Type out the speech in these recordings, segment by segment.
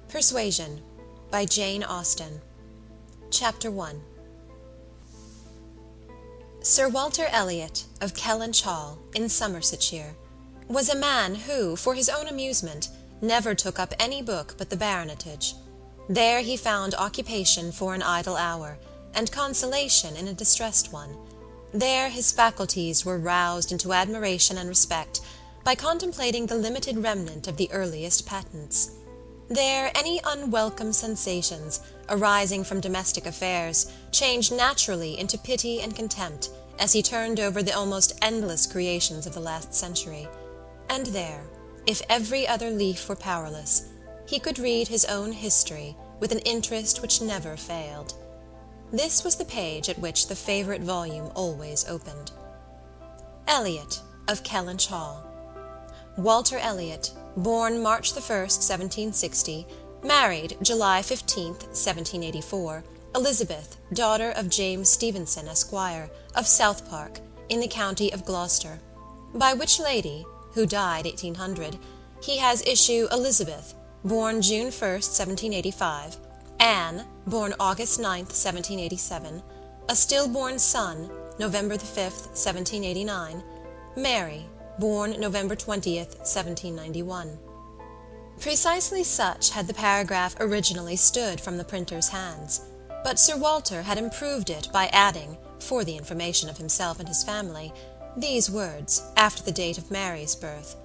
Persuasion by Jane Austen. Chapter 1. Sir Walter Elliot, of Kellynch Hall, in Somersetshire, was a man who, for his own amusement, never took up any book but the baronetage. There he found occupation for an idle hour, and consolation in a distressed one. There his faculties were roused into admiration and respect by contemplating the limited remnant of the earliest patents. There any unwelcome sensations, arising from domestic affairs, changed naturally into pity and contempt, as he turned over the almost endless creations of the last century. And there, if every other leaf were powerless, he could read his own history with an interest which never failed. This was the page at which the favourite volume always opened. Elliot, of Kellynch Hall. Walter Elliot, born March 1st, 1760, married July 15th, 1784, Elizabeth, daughter of James Stevenson, Esquire, of South Park, in the county of Gloucester, by which lady, who died 1800, he has issue Elizabeth, born June 1st, 1785, Anne, born August 9th, 1787, a stillborn son, November 5th, 1789, Mary, born November 20th, 1791. Precisely such had the paragraph originally stood from the printer's hands, but Sir Walter had improved it by adding, for the information of himself and his family, these words, after the date of Mary's birth.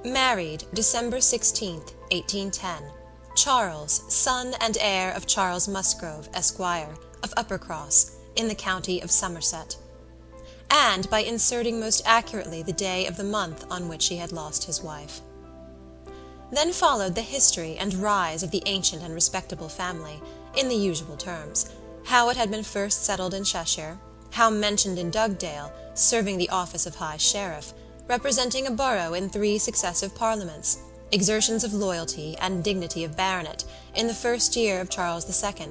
Married December 16th, 1810, Charles, son and heir of Charles Musgrove, Esquire, of Uppercross, in the county of Somerset, and by inserting most accurately the day of the month on which he had lost his wife. Then followed the history and rise of the ancient and respectable family, in the usual terms, how it had been first settled in Cheshire, how mentioned in Dugdale, serving the office of High Sheriff, representing a borough in 3 successive parliaments, exertions of loyalty and dignity of baronet in the first year of Charles II,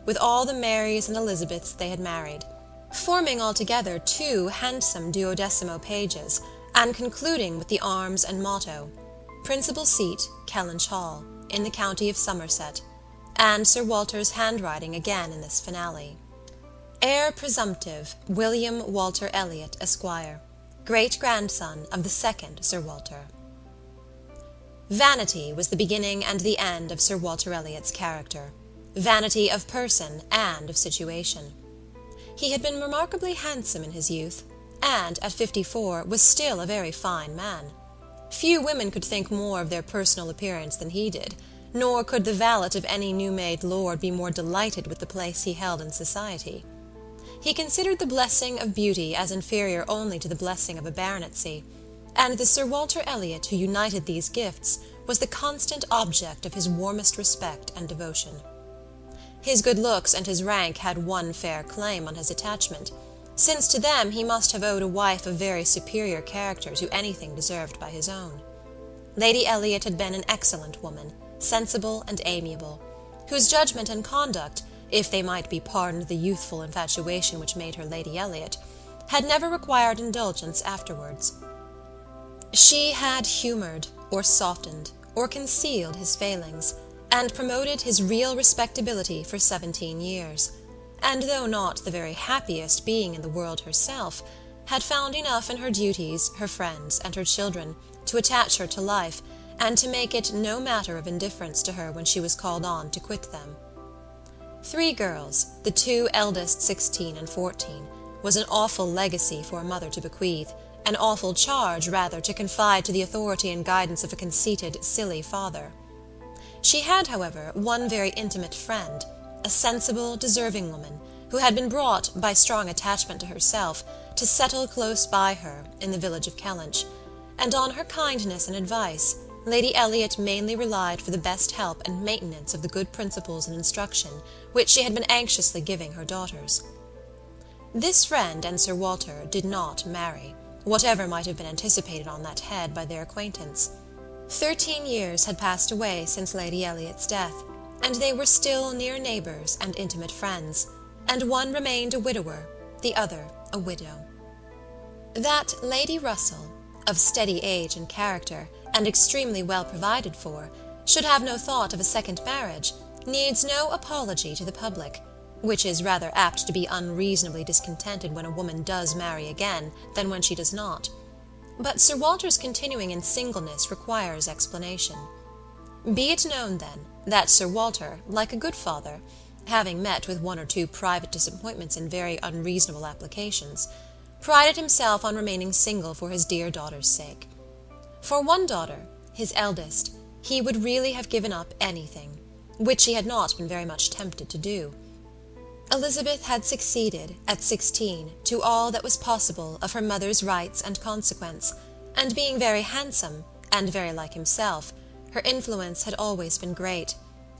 with all the Marys and Elizabeths they had married, forming altogether 2 handsome 12mo pages, and concluding with the arms and motto, principal seat, Kellynch Hall, in the county of Somerset, and Sir Walter's handwriting again in this finale. Heir presumptive, William Walter Elliot, Esquire, great-grandson of the second Sir Walter. Vanity was the beginning and the end of Sir Walter Elliot's character, vanity of person and of situation. He had been remarkably handsome in his youth, and at 54 was still a very fine man. Few women could think more of their personal appearance than he did, nor could the valet of any new-made lord be more delighted with the place he held in society. He considered the blessing of beauty as inferior only to the blessing of a baronetcy, and the Sir Walter Elliot who united these gifts was the constant object of his warmest respect and devotion. His good looks and his rank had one fair claim on his attachment, since to them he must have owed a wife of very superior character to anything deserved by his own. Lady Elliot had been an excellent woman, sensible and amiable, whose judgment and conduct, if they might be pardoned the youthful infatuation which made her Lady Elliot, had never required indulgence afterwards. She had humoured, or softened, or concealed his failings, and promoted his real respectability for 17 years, and though not the very happiest being in the world herself, had found enough in her duties, her friends, and her children, to attach her to life, and to make it no matter of indifference to her when she was called on to quit them. 3 girls, the 2 eldest 16 and 14, was an awful legacy for a mother to bequeath, an awful charge rather to confide to the authority and guidance of a conceited, silly father. She had, however, one very intimate friend, a sensible, deserving woman, who had been brought, by strong attachment to herself, to settle close by her, in the village of Kellynch, and on her kindness and advice, Lady Elliot mainly relied for the best help and maintenance of the good principles and instruction which she had been anxiously giving her daughters. This friend and Sir Walter did not marry, whatever might have been anticipated on that head by their acquaintance. 13 years had passed away since Lady Elliot's death, and they were still near neighbours and intimate friends, and one remained a widower, the other a widow. That Lady Russell, of steady age and character, and extremely well provided for, should have no thought of a second marriage, needs no apology to the public, which is rather apt to be unreasonably discontented when a woman does marry again than when she does not. But Sir Walter's continuing in singleness requires explanation. Be it known, then, that Sir Walter, like a good father, having met with one or two private disappointments in very unreasonable applications, prided himself on remaining single for his dear daughter's sake. For one daughter, his eldest, he would really have given up anything, which he had not been very much tempted to do. Elizabeth had succeeded, at 16, to all that was possible of her mother's rights and consequence, and being very handsome, and very like himself, her influence had always been great,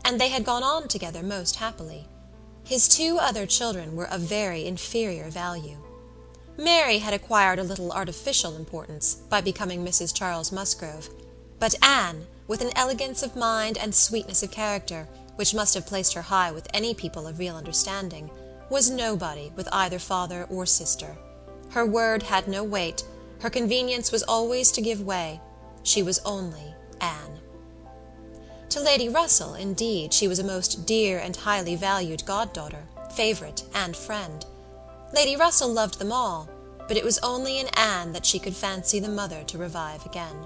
and they had gone on together most happily. His two other children were of very inferior value. Mary had acquired a little artificial importance by becoming Mrs. Charles Musgrove, but Anne, with an elegance of mind and sweetness of character which must have placed her high with any people of real understanding, was nobody with either father or sister. Her word had no weight, her convenience was always to give way. She was only Anne. To Lady Russell, indeed, she was a most dear and highly valued goddaughter, favourite, and friend. Lady Russell loved them all, but it was only in Anne that she could fancy the mother to revive again.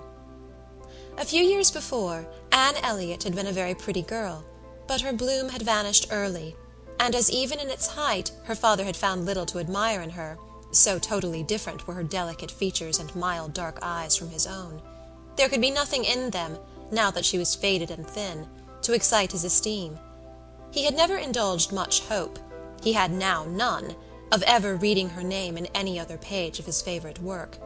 A few years before, Anne Elliot had been a very pretty girl, but her bloom had vanished early, and as even in its height her father had found little to admire in her, so totally different were her delicate features and mild dark eyes from his own, there could be nothing in them, now that she was faded and thin, to excite his esteem. He had never indulged much hope, he had now none, of ever reading her name in any other page of his favourite work.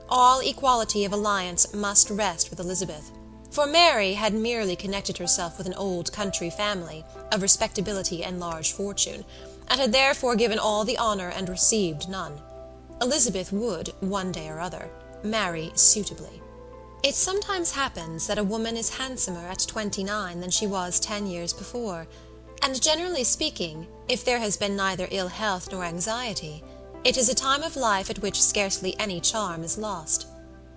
All equality of alliance must rest with Elizabeth, for Mary had merely connected herself with an old country family of respectability and large fortune, and had therefore given all the honour and received none. Elizabeth would, one day or other, marry suitably. It sometimes happens that a woman is handsomer at 29 than she was 10 years before, and generally speaking, if there has been neither ill health nor anxiety, it is a time of life at which scarcely any charm is lost.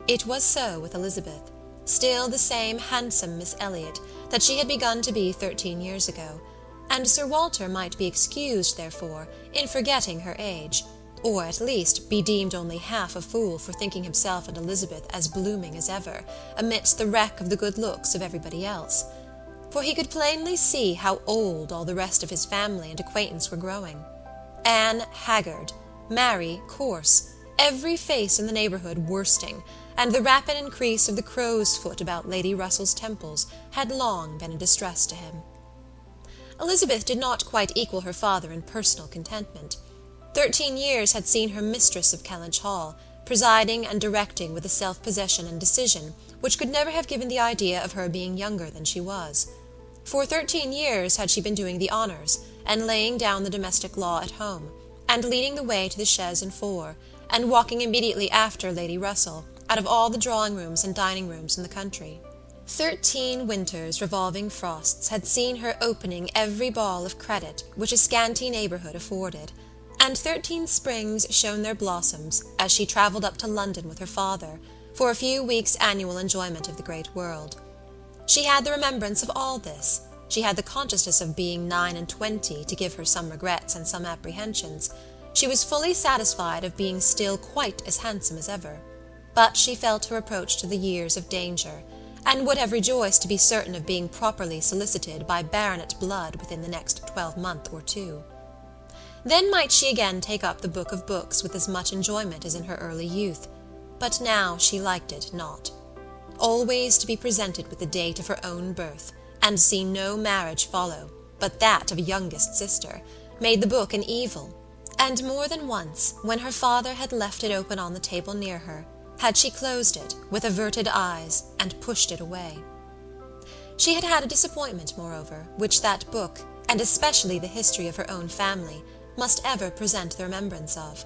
It was so with Elizabeth, still the same handsome Miss Elliot that she had begun to be 13 years ago, and Sir Walter might be excused, therefore, in forgetting her age, or at least be deemed only half a fool for thinking himself and Elizabeth as blooming as ever, amidst the wreck of the good looks of everybody else. For he could plainly see how old all the rest of his family and acquaintance were growing. Anne haggard, Mary coarse, every face in the neighbourhood worsting, and the rapid increase of the crow's foot about Lady Russell's temples had long been a distress to him. Elizabeth did not quite equal her father in personal contentment. 13 years had seen her mistress of Kellynch Hall, presiding and directing with a self-possession and decision which could never have given the idea of her being younger than she was. For 13 years had she been doing the honours, and laying down the domestic law at home, and leading the way to the chaise and four, and walking immediately after Lady Russell, out of all the drawing-rooms and dining-rooms in the country. 13 winters' revolving frosts had seen her opening every ball of credit which a scanty neighbourhood afforded, and 13 springs shone their blossoms as she travelled up to London with her father for a few weeks' annual enjoyment of the great world. She had the remembrance of all this, she had the consciousness of being 29 to give her some regrets and some apprehensions, she was fully satisfied of being still quite as handsome as ever, but she felt her approach to the years of danger, and would have rejoiced to be certain of being properly solicited by baronet blood within the next 12-month or two. Then might she again take up the book of books with as much enjoyment as in her early youth, but now she liked it not. Always to be presented with the date of her own birth, and see no marriage follow, but that of a youngest sister, made the book an evil, and more than once, when her father had left it open on the table near her, had she closed it, with averted eyes, and pushed it away. She had had a disappointment, moreover, which that book, and especially the history of her own family, must ever present the remembrance of.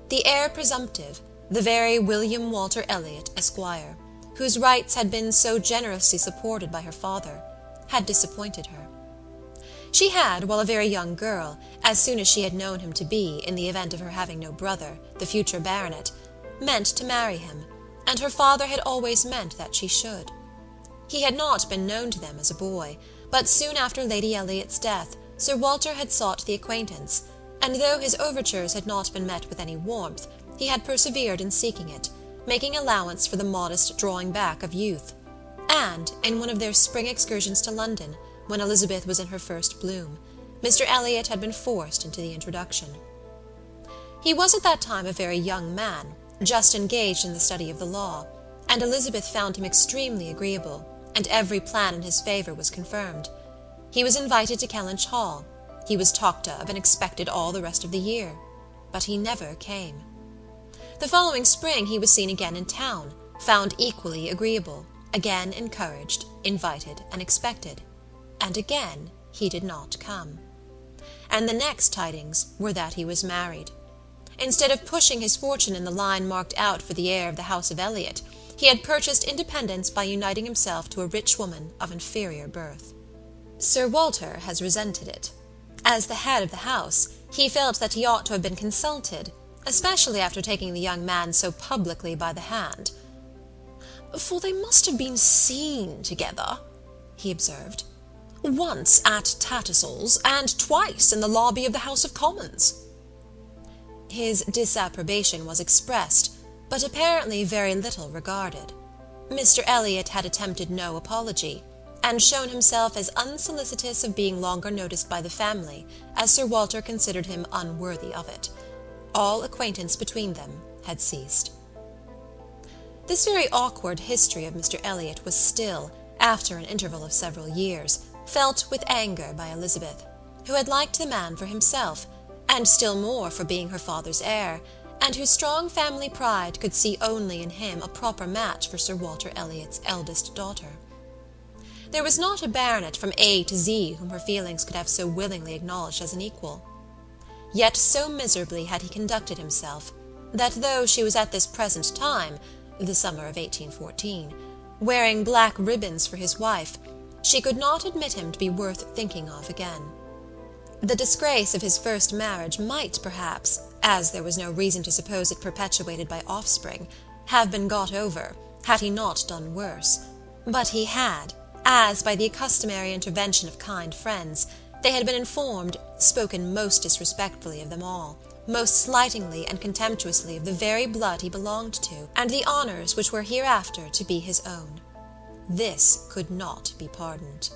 The heir presumptive, the very William Walter Elliot, Esquire, whose rights had been so generously supported by her father, had disappointed her. She had, while a very young girl, as soon as she had known him to be, in the event of her having no brother, the future baronet, meant to marry him, and her father had always meant that she should. He had not been known to them as a boy, but soon after Lady Elliot's death Sir Walter had sought the acquaintance, and though his overtures had not been met with any warmth, he had persevered in seeking it, making allowance for the modest drawing back of youth. And, in one of their spring excursions to London, when Elizabeth was in her first bloom, Mr. Elliot had been forced into the introduction. He was at that time a very young man, just engaged in the study of the law, and Elizabeth found him extremely agreeable, and every plan in his favour was confirmed. He was invited to Kellynch Hall. He was talked of and expected all the rest of the year, but he never came. The following spring he was seen again in town, found equally agreeable, again encouraged, invited, and expected, and again he did not come. And the next tidings were that he was married. Instead of pushing his fortune in the line marked out for the heir of the house of Elliot, he had purchased independence by uniting himself to a rich woman of inferior birth. Sir Walter has resented it. As the head of the house, he felt that he ought to have been consulted, especially after taking the young man so publicly by the hand. "For they must have been seen together," he observed, "once at Tattersall's, and twice in the lobby of the House of Commons." His disapprobation was expressed, but apparently very little regarded. Mr. Elliot had attempted no apology, and shown himself as unsolicitous of being longer noticed by the family as Sir Walter considered him unworthy of it. All acquaintance between them had ceased. This very awkward history of Mr. Elliot was still, after an interval of several years, felt with anger by Elizabeth, who had liked the man for himself, and still more for being her father's heir, and whose strong family pride could see only in him a proper match for Sir Walter Elliot's eldest daughter. There was not a baronet from A to Z whom her feelings could have so willingly acknowledged as an equal. Yet so miserably had he conducted himself, that though she was at this present time, the summer of 1814, wearing black ribbons for his wife, she could not admit him to be worth thinking of again. The disgrace of his first marriage might perhaps, as there was no reason to suppose it perpetuated by offspring, have been got over, had he not done worse, but he had, as by the customary intervention of kind friends, they had been informed, spoken most disrespectfully of them all, most slightingly and contemptuously of the very blood he belonged to, and the honours which were hereafter to be his own. This could not be pardoned.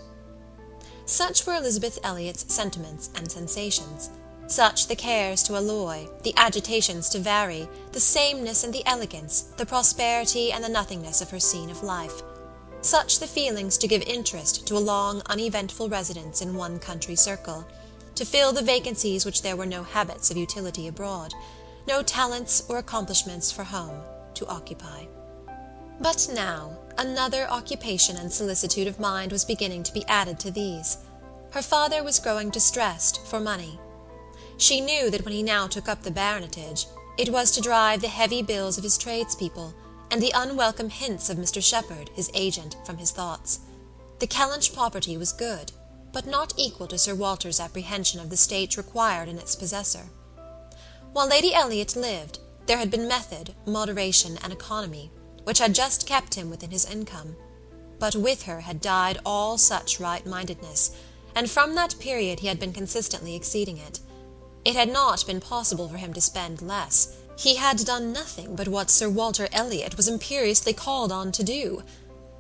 Such were Elizabeth Elliot's sentiments and sensations, such the cares to alloy, the agitations to vary, the sameness and the elegance, the prosperity and the nothingness of her scene of life, such the feelings to give interest to a long uneventful residence in one country circle, to fill the vacancies which there were no habits of utility abroad, no talents or accomplishments for home to occupy. But now another occupation and solicitude of mind was beginning to be added to these. Her father was growing distressed for money. She knew that when he now took up the baronetage, it was to drive the heavy bills of his tradespeople, and the unwelcome hints of Mr. Shepherd, his agent, from his thoughts. The Kellynch property was good, but not equal to Sir Walter's apprehension of the state required in its possessor. While Lady Elliot lived, there had been method, moderation, and economy, which had just kept him within his income. But with her had died all such right-mindedness, and from that period he had been consistently exceeding it. It had not been possible for him to spend less. He had done nothing but what Sir Walter Elliot was imperiously called on to do.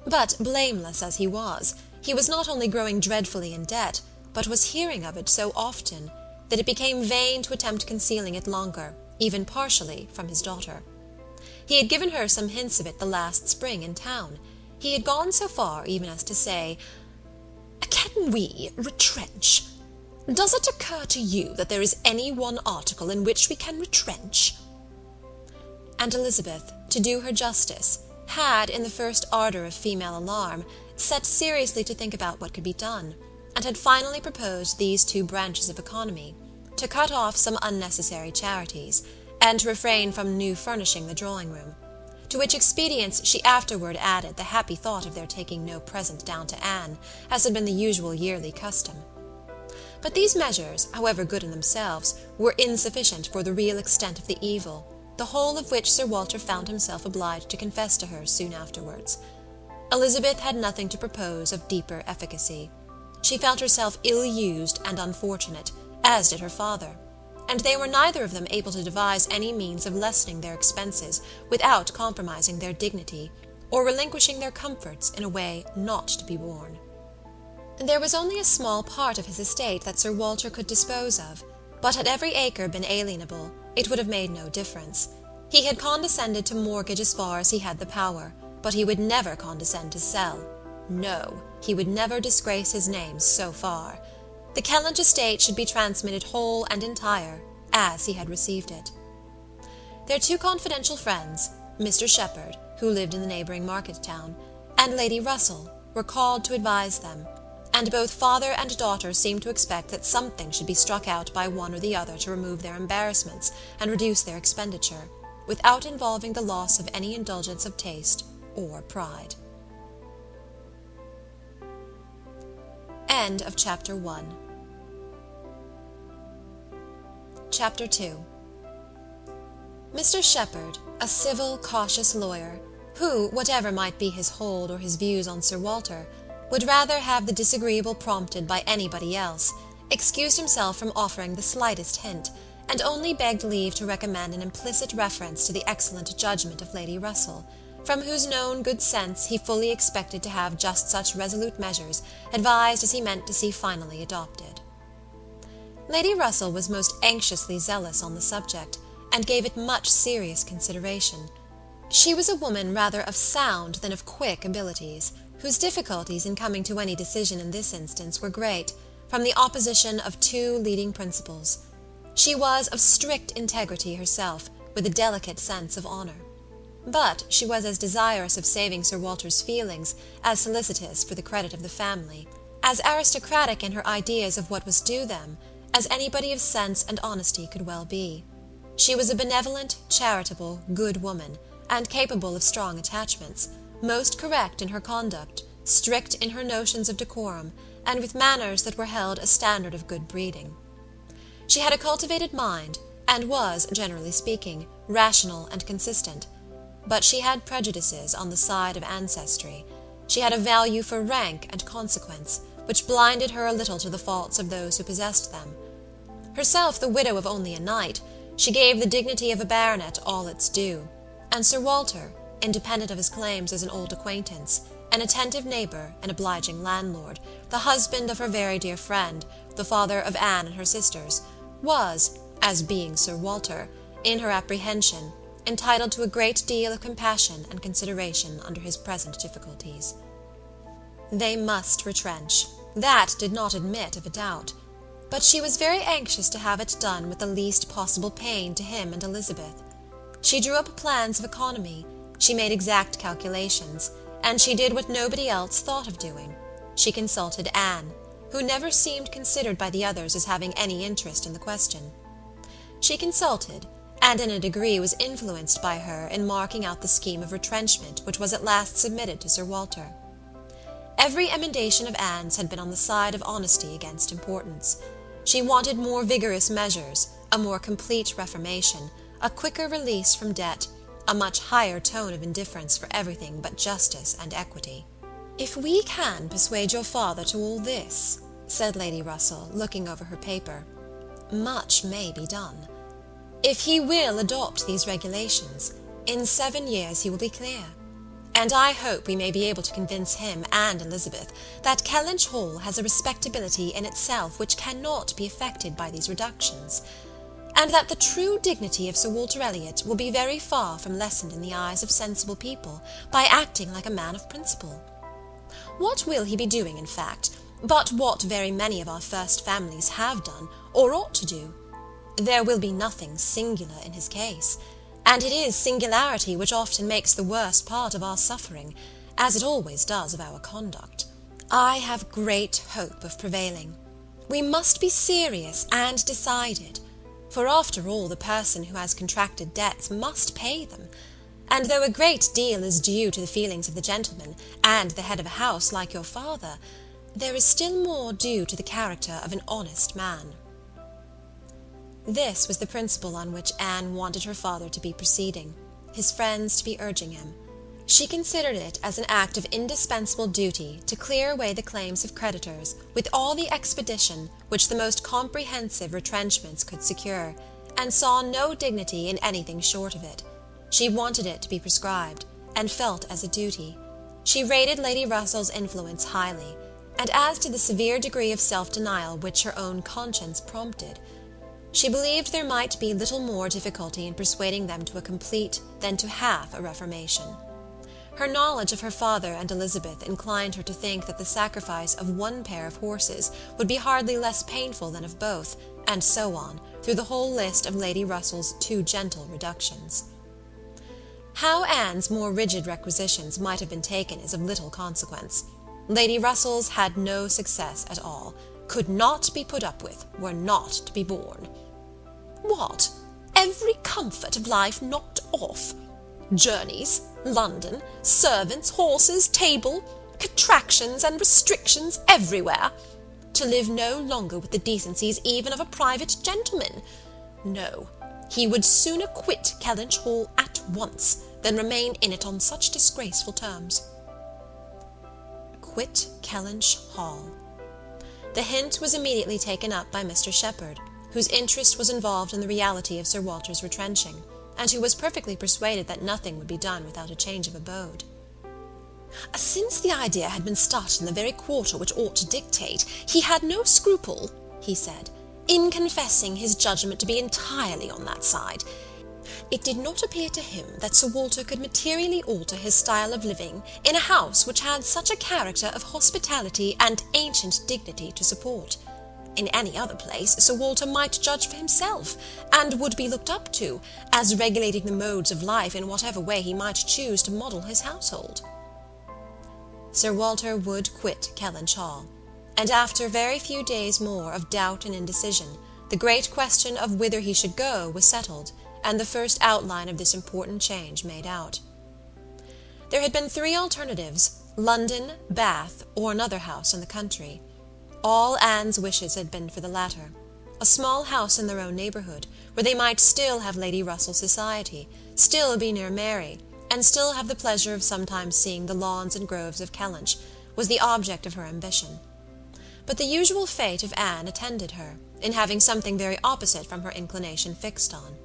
But, blameless as he was not only growing dreadfully in debt, but was hearing of it so often, that it became vain to attempt concealing it longer, even partially, from his daughter. He had given her some hints of it the last spring in town. He had gone so far even as to say, "Can we retrench? Does it occur to you that there is any one article in which we can retrench?" And Elizabeth, to do her justice, had, in the first ardour of female alarm, set seriously to think about what could be done, and had finally proposed these two branches of economy, to cut off some unnecessary charities, and to refrain from new furnishing the drawing-room, to which expedients she afterward added the happy thought of their taking no present down to Anne, as had been the usual yearly custom. But these measures, however good in themselves, were insufficient for the real extent of the evil, the whole of which Sir Walter found himself obliged to confess to her soon afterwards. Elizabeth had nothing to propose of deeper efficacy. She felt herself ill-used and unfortunate, as did her father, and they were neither of them able to devise any means of lessening their expenses without compromising their dignity, or relinquishing their comforts in a way not to be borne. There was only a small part of his estate that Sir Walter could dispose of, but had every acre been alienable, it would have made no difference. He had condescended to mortgage as far as he had the power, but he would never condescend to sell. No, he would never disgrace his name so far. The Kellynch estate should be transmitted whole and entire, as he had received it. Their two confidential friends, Mr. Shepherd, who lived in the neighbouring market town, and Lady Russell, were called to advise them, and both father and daughter seemed to expect that something should be struck out by one or the other to remove their embarrassments and reduce their expenditure, without involving the loss of any indulgence of taste or pride. End of Chapter 1. Chapter 2. Mr. Shepherd, a civil, cautious lawyer, who, whatever might be his hold or his views on Sir Walter, would rather have the disagreeable prompted by anybody else, excused himself from offering the slightest hint, and only begged leave to recommend an implicit reference to the excellent judgment of Lady Russell, from whose known good sense he fully expected to have just such resolute measures advised as he meant to see finally adopted. Lady Russell was most anxiously zealous on the subject, and gave it much serious consideration. She was a woman rather of sound than of quick abilities, whose difficulties in coming to any decision in this instance were great, from the opposition of two leading principles. She was of strict integrity herself, with a delicate sense of honour. But she was as desirous of saving Sir Walter's feelings as solicitous for the credit of the family, as aristocratic in her ideas of what was due them, as anybody of sense and honesty could well be. She was a benevolent, charitable, good woman, and capable of strong attachments, most correct in her conduct, strict in her notions of decorum, and with manners that were held a standard of good breeding. She had a cultivated mind, and was, generally speaking, rational and consistent, but she had prejudices on the side of ancestry. She had a value for rank and consequence, which blinded her a little to the faults of those who possessed them. Herself the widow of only a knight, she gave the dignity of a baronet all its due, and Sir Walter, independent of his claims as an old acquaintance, an attentive neighbour, an obliging landlord, the husband of her very dear friend, the father of Anne and her sisters, was, as being Sir Walter, in her apprehension, entitled to a great deal of compassion and consideration under his present difficulties. They must retrench. That did not admit of a doubt. But she was very anxious to have it done with the least possible pain to him and Elizabeth. She drew up plans of economy, she made exact calculations, and she did what nobody else thought of doing. She consulted Anne, who never seemed considered by the others as having any interest in the question. She consulted, and in a degree was influenced by her in marking out the scheme of retrenchment which was at last submitted to Sir Walter. Every emendation of Anne's had been on the side of honesty against importance. She wanted more vigorous measures, a more complete reformation, a quicker release from debt, a much higher tone of indifference for everything but justice and equity. "If we can persuade your father to all this," said Lady Russell, looking over her paper, "much may be done. If he will adopt these regulations, in 7 years he will be clear. And I hope we may be able to convince him and Elizabeth that Kellynch Hall has a respectability in itself which cannot be affected by these reductions, and that the true dignity of Sir Walter Elliot will be very far from lessened in the eyes of sensible people by acting like a man of principle. What will he be doing, in fact, but what very many of our first families have done, or ought to do? There will be nothing singular in his case, and it is singularity which often makes the worst part of our suffering, as it always does of our conduct. I have great hope of prevailing. We must be serious and decided, for after all the person who has contracted debts must pay them, and though a great deal is due to the feelings of the gentleman and the head of a house like your father, there is still more due to the character of an honest man." This was the principle on which Anne wanted her father to be proceeding, his friends to be urging him, She considered it as an act of indispensable duty to clear away the claims of creditors with all the expedition which the most comprehensive retrenchments could secure, and saw no dignity in anything short of it. She wanted it to be prescribed, and felt as a duty. She rated Lady Russell's influence highly, and as to the severe degree of self-denial which her own conscience prompted, she believed there might be little more difficulty in persuading them to a complete than to half a reformation. Her knowledge of her father and Elizabeth inclined her to think that the sacrifice of one pair of horses would be hardly less painful than of both, and so on, through the whole list of Lady Russell's too gentle reductions. How Anne's more rigid requisitions might have been taken is of little consequence. Lady Russell's had no success at all, could not be put up with, were not to be borne. What? Every comfort of life knocked off? Journeys, London, servants, horses, table, contractions and restrictions everywhere. To live no longer with the decencies even of a private gentleman. No, he would sooner quit Kellynch Hall at once than remain in it on such disgraceful terms. Quit Kellynch Hall. The hint was immediately taken up by Mr. Shepherd, whose interest was involved in the reality of Sir Walter's retrenching, and who was perfectly persuaded that nothing would be done without a change of abode. Since the idea had been started in the very quarter which ought to dictate, he had no scruple, he said, in confessing his judgment to be entirely on that side. It did not appear to him that Sir Walter could materially alter his style of living in a house which had such a character of hospitality and ancient dignity to support. In any other place Sir Walter might judge for himself, and would be looked up to, as regulating the modes of life in whatever way he might choose to model his household. Sir Walter would quit Kellynch Hall, and after very few days more of doubt and indecision, the great question of whither he should go was settled, and the first outline of this important change made out. There had been 3 alternatives: London, Bath, or another house in the country. All Anne's wishes had been for the latter. A small house in their own neighbourhood, where they might still have Lady Russell's society, still be near Mary, and still have the pleasure of sometimes seeing the lawns and groves of Kellynch, was the object of her ambition. But the usual fate of Anne attended her, in having something very opposite from her inclination fixed on.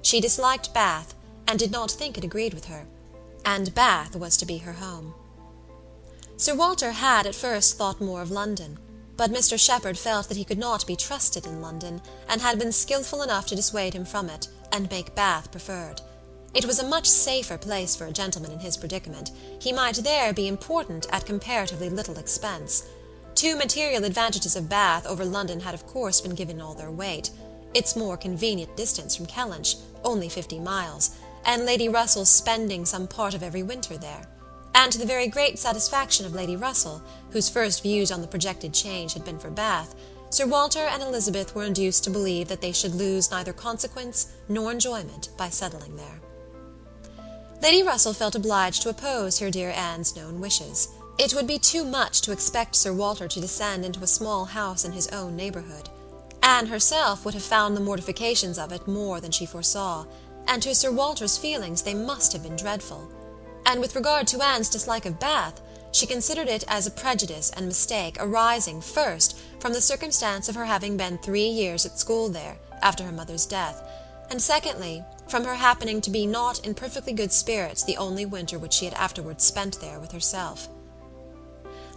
She disliked Bath, and did not think it agreed with her, and Bath was to be her home. Sir Walter had at first thought more of London, but Mr. Shepherd felt that he could not be trusted in London, and had been skilful enough to dissuade him from it, and make Bath preferred. It was a much safer place for a gentleman in his predicament. He might there be important at comparatively little expense. 2 material advantages of Bath over London had of course been given all their weight: its more convenient distance from Kellynch, only 50 miles, and Lady Russell's spending some part of every winter there, and to the very great satisfaction of Lady Russell, whose first views on the projected change had been for Bath, Sir Walter and Elizabeth were induced to believe that they should lose neither consequence nor enjoyment by settling there. Lady Russell felt obliged to oppose her dear Anne's known wishes. It would be too much to expect Sir Walter to descend into a small house in his own neighbourhood. Anne herself would have found the mortifications of it more than she foresaw, and to Sir Walter's feelings they must have been dreadful. And with regard to Anne's dislike of Bath, she considered it as a prejudice and mistake arising, first, from the circumstance of her having been 3 years at school there, after her mother's death, and secondly, from her happening to be not in perfectly good spirits the only winter which she had afterwards spent there with herself.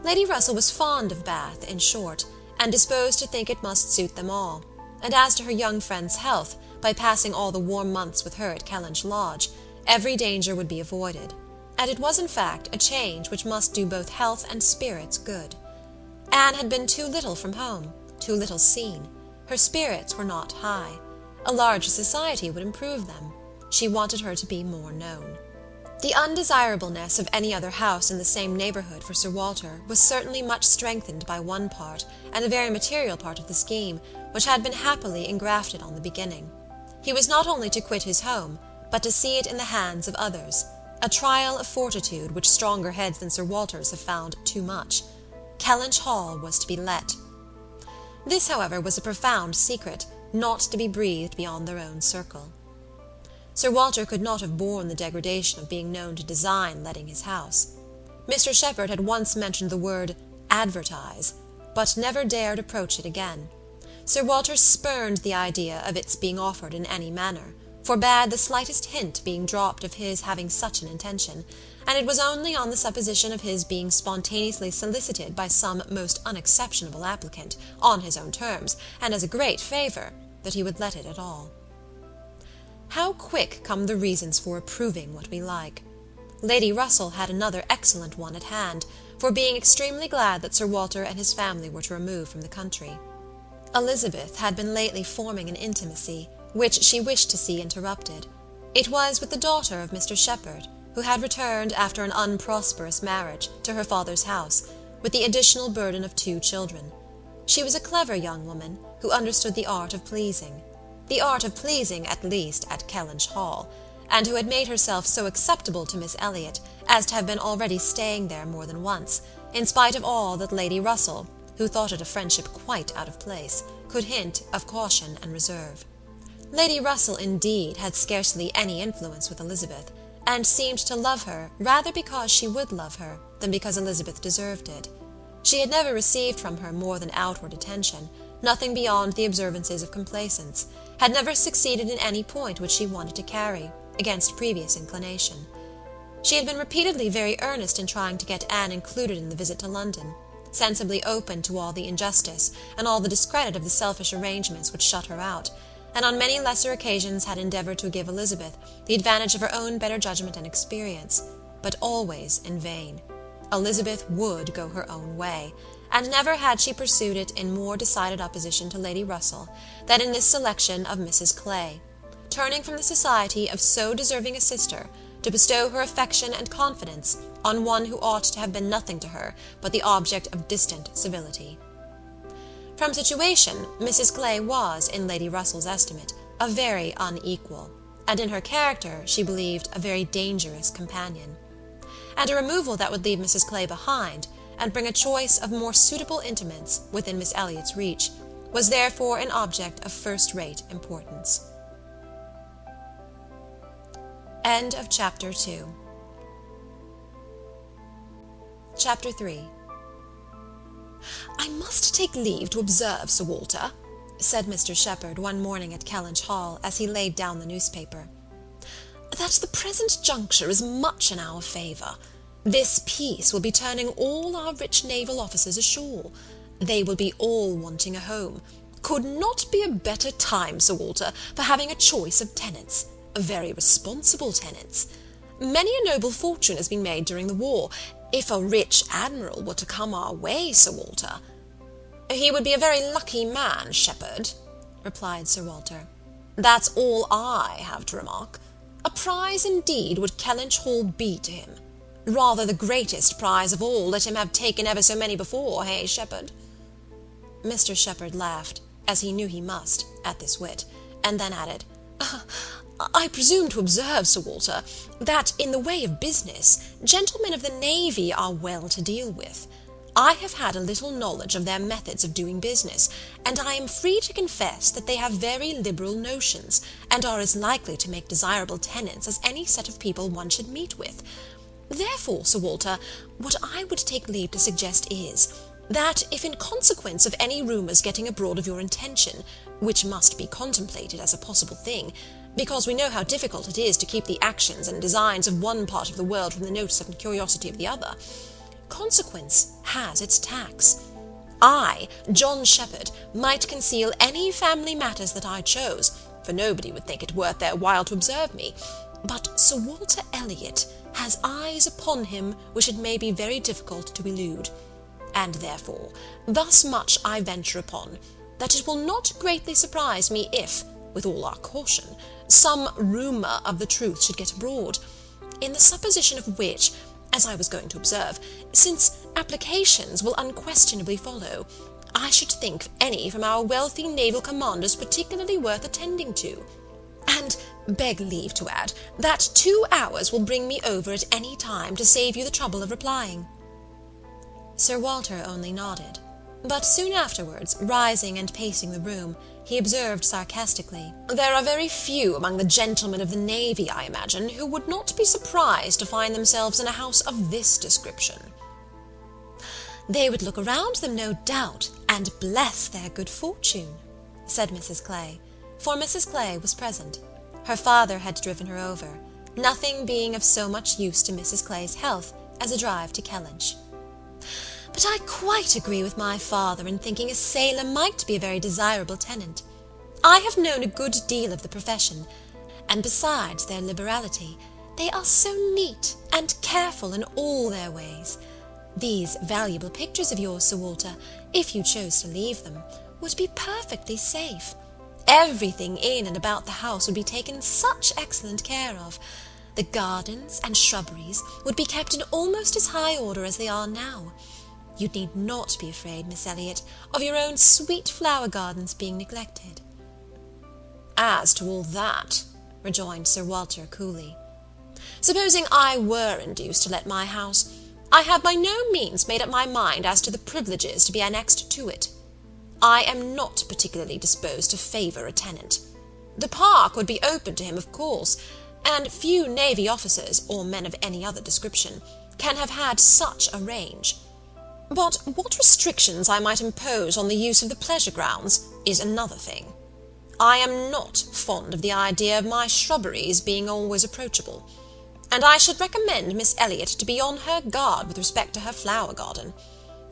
Lady Russell was fond of Bath, in short, and disposed to think it must suit them all, and as to her young friend's health, by passing all the warm months with her at Kellynch Lodge, every danger would be avoided. And it was in fact a change which must do both health and spirits good. Anne had been too little from home, too little seen. Her spirits were not high. A larger society would improve them. She wanted her to be more known. The undesirableness of any other house in the same neighbourhood for Sir Walter was certainly much strengthened by one part, and a very material part of the scheme, which had been happily engrafted on the beginning. He was not only to quit his home, but to see it in the hands of others, a trial of fortitude which stronger heads than Sir Walter's have found too much. Kellynch Hall was to be let. This, however, was a profound secret, not to be breathed beyond their own circle. Sir Walter could not have borne the degradation of being known to design letting his house. Mr. Shepherd had once mentioned the word advertise, but never dared approach it again. Sir Walter spurned the idea of its being offered in any manner, forbade the slightest hint being dropped of his having such an intention, and it was only on the supposition of his being spontaneously solicited by some most unexceptionable applicant, on his own terms, and as a great favour, that he would let it at all. How quick come the reasons for approving what we like! Lady Russell had another excellent one at hand, for being extremely glad that Sir Walter and his family were to remove from the country. Elizabeth had been lately forming an intimacy, which she wished to see interrupted. It was with the daughter of Mr. Shepherd, who had returned after an unprosperous marriage to her father's house, with the additional burden of 2 children. She was a clever young woman, who understood the art of pleasing at least at Kellynch Hall, and who had made herself so acceptable to Miss Elliot as to have been already staying there more than once, in spite of all that Lady Russell, who thought it a friendship quite out of place, could hint of caution and reserve. Lady Russell, indeed, had scarcely any influence with Elizabeth, and seemed to love her rather because she would love her than because Elizabeth deserved it. She had never received from her more than outward attention, nothing beyond the observances of complaisance, had never succeeded in any point which she wanted to carry, against previous inclination. She had been repeatedly very earnest in trying to get Anne included in the visit to London, sensibly open to all the injustice and all the discredit of the selfish arrangements which shut her out, and on many lesser occasions had endeavoured to give Elizabeth the advantage of her own better judgment and experience, but always in vain. Elizabeth would go her own way, and never had she pursued it in more decided opposition to Lady Russell than in this selection of Mrs. Clay, turning from the society of so deserving a sister to bestow her affection and confidence on one who ought to have been nothing to her but the object of distant civility. From situation, Mrs. Clay was, in Lady Russell's estimate, a very unequal, and in her character, she believed, a very dangerous companion. And a removal that would leave Mrs. Clay behind, and bring a choice of more suitable intimates within Miss Elliot's reach, was therefore an object of first-rate importance. End of Chapter 2. Chapter 3. "I must take leave to observe, Sir Walter," said Mr. Shepherd one morning at Kellynch Hall, as he laid down the newspaper, "that the present juncture is much in our favour. This peace will be turning all our rich naval officers ashore. They will be all wanting a home. Could not be a better time, Sir Walter, for having a choice of tenants, very responsible tenants. Many a noble fortune has been made during the war. If a rich admiral were to come our way, Sir Walter—" "He would be a very lucky man, Shepherd," replied Sir Walter. "That's all I have to remark. A prize indeed would Kellynch Hall be to him. Rather the greatest prize of all, let him have taken ever so many before, hey, Shepherd?" Mr. Shepherd laughed, as he knew he must, at this wit, and then added, "I presume to observe, Sir Walter, that in the way of business, gentlemen of the navy are well to deal with. I have had a little knowledge of their methods of doing business, and I am free to confess that they have very liberal notions, and are as likely to make desirable tenants as any set of people one should meet with. Therefore, Sir Walter, what I would take leave to suggest is, that if in consequence of any rumours getting abroad of your intention, which must be contemplated as a possible thing, because we know how difficult it is to keep the actions and designs of one part of the world from the notice and curiosity of the other, consequence has its tax. I, John Shepherd, might conceal any family matters that I chose, for nobody would think it worth their while to observe me, but Sir Walter Elliot has eyes upon him which it may be very difficult to elude, and therefore thus much I venture upon, that it will not greatly surprise me if, with all our caution, some rumour of the truth should get abroad, in the supposition of which, as I was going to observe, since applications will unquestionably follow, I should think any from our wealthy naval commanders particularly worth attending to, and beg leave to add, that 2 hours will bring me over at any time to save you the trouble of replying." Sir Walter only nodded, but soon afterwards, rising and pacing the room, he observed sarcastically, "There are very few among the gentlemen of the navy, I imagine, who would not be surprised to find themselves in a house of this description." "They would look around them, no doubt, and bless their good fortune," said Mrs. Clay, for Mrs. Clay was present. Her father had driven her over, nothing being of so much use to Mrs. Clay's health as a drive to Kellynch. "But I quite agree with my father in thinking a sailor might be a very desirable tenant. I have known a good deal of the profession, and besides their liberality, they are so neat and careful in all their ways. These valuable pictures of yours, Sir Walter, if you chose to leave them, would be perfectly safe. Everything in and about the house would be taken such excellent care of. The gardens and shrubberies would be kept in almost as high order as they are now. You need not be afraid, Miss Elliot, of your own sweet flower gardens being neglected." "As to all that," rejoined Sir Walter coolly, "supposing I were induced to let my house, I have by no means made up my mind as to the privileges to be annexed to it. I am not particularly disposed to favour a tenant. The park would be open to him, of course, and few navy officers, or men of any other description, can have had such a range. But what restrictions I might impose on the use of the pleasure grounds is another thing. I am not fond of the idea of my shrubberies being always approachable, and I should recommend Miss Elliot to be on her guard with respect to her flower garden.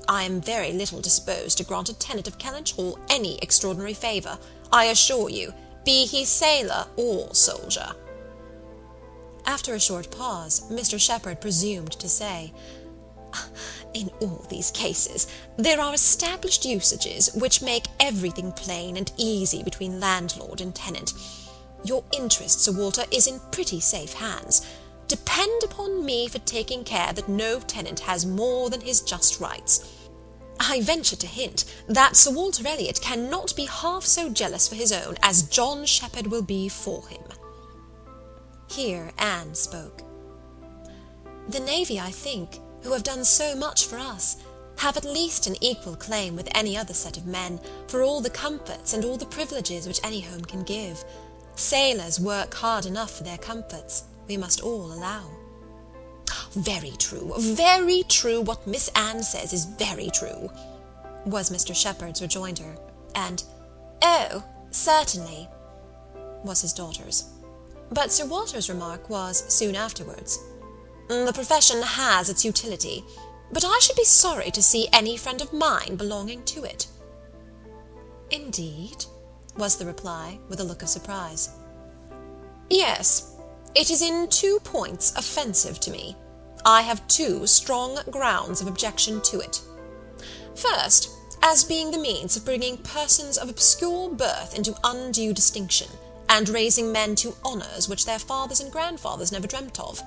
I am very little disposed to grant a tenant of Kellynch Hall any extraordinary favour, I assure you, be he sailor or soldier." After a short pause, Mr. Shepherd presumed to say, "In all these cases, there are established usages which make everything plain and easy between landlord and tenant. Your interest, Sir Walter, is in pretty safe hands. Depend upon me for taking care that no tenant has more than his just rights. I venture to hint that Sir Walter Elliot cannot be half so jealous for his own as John Shepherd will be for him." Here Anne spoke. "The navy, I think, who have done so much for us, have at least an equal claim with any other set of men for all the comforts and all the privileges which any home can give. Sailors work hard enough for their comforts, we must all allow." Very true, what Miss Anne says is very true," was Mr. Shepherd's rejoinder, and "Oh, certainly," was his daughter's. But Sir Walter's remark was, soon afterwards, "The profession has its utility, but I should be sorry to see any friend of mine belonging to it." "Indeed?" was the reply, with a look of surprise. "Yes, it is in 2 points offensive to me. I have 2 strong grounds of objection to it. First, as being the means of bringing persons of obscure birth into undue distinction, and raising men to honours which their fathers and grandfathers never dreamt of.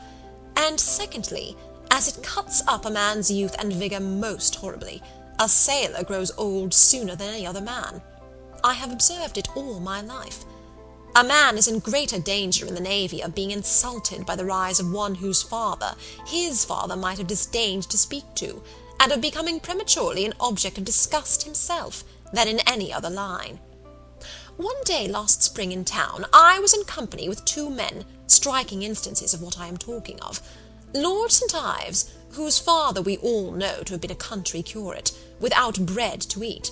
And secondly, as it cuts up a man's youth and vigour most horribly. A sailor grows old sooner than any other man. I have observed it all my life. A man is in greater danger in the navy of being insulted by the rise of one whose father, his father might have disdained to speak to, and of becoming prematurely an object of disgust himself, than in any other line. One day last spring in town, I was in company with 2 men, striking instances of what I am talking of. Lord St. Ives, whose father we all know to have been a country curate, without bread to eat.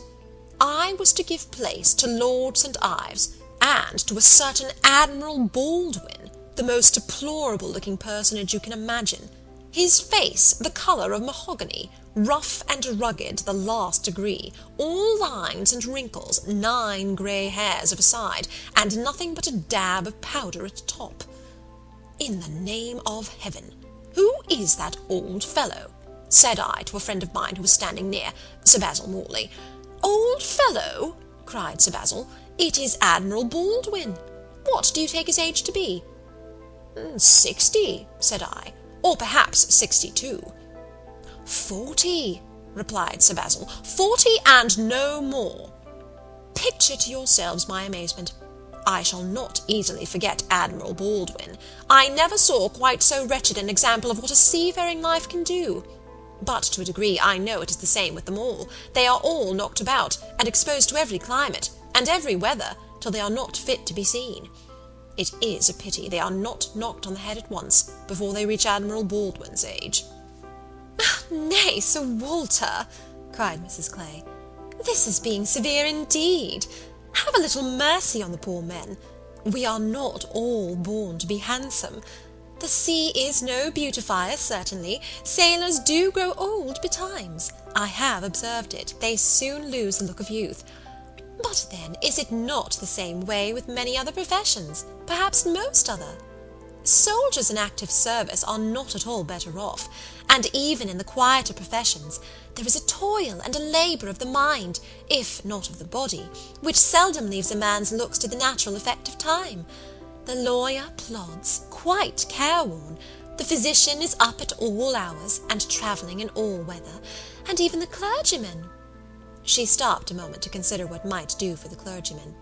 I was to give place to Lord St. Ives, and to a certain Admiral Baldwin, the most deplorable-looking personage you can imagine. His face the colour of mahogany, rough and rugged to the last degree, all lines and wrinkles, 9 grey hairs of a side, and nothing but a dab of powder at top. In the name of heaven, who is that old fellow? Said I to a friend of mine who was standing near, Sir Basil Morley. Old fellow? Cried Sir Basil. It is Admiral Baldwin. What do you take his age to be? 60, said I, or perhaps 62. 40, replied Sir Basil, 40 and no more. Picture to yourselves my amazement. I shall not easily forget Admiral Baldwin. I never saw quite so wretched an example of what a seafaring life can do. But to a degree I know it is the same with them all. They are all knocked about, and exposed to every climate, and every weather, till they are not fit to be seen. It is a pity they are not knocked on the head at once, before they reach Admiral Baldwin's age." "Nay, Sir Walter," cried Mrs. Clay, "this is being severe indeed. Have a little mercy on the poor men. We are not all born to be handsome. The sea is no beautifier, certainly. Sailors do grow old betimes. I have observed it. They soon lose the look of youth. But then, is it not the same way with many other professions, perhaps most other? Soldiers in active service are not at all better off, and even in the quieter professions there is a toil and a labour of the mind, if not of the body, which seldom leaves a man's looks to the natural effect of time. The lawyer plods, quite careworn. The physician is up at all hours, and travelling in all weather, and even the clergyman—" She stopped a moment to consider what might do for the clergyman.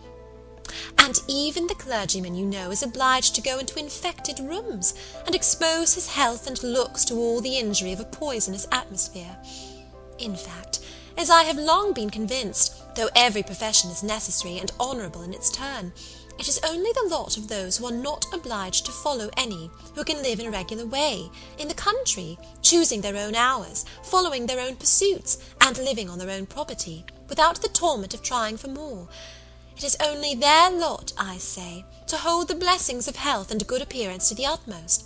"And even the clergyman, you know, is obliged to go into infected rooms, and expose his health and looks to all the injury of a poisonous atmosphere. In fact, as I have long been convinced, though every profession is necessary and honourable in its turn, it is only the lot of those who are not obliged to follow any, who can live in a regular way, in the country, choosing their own hours, following their own pursuits, and living on their own property, without the torment of trying for more. It is only their lot, I say, to hold the blessings of health and good appearance to the utmost.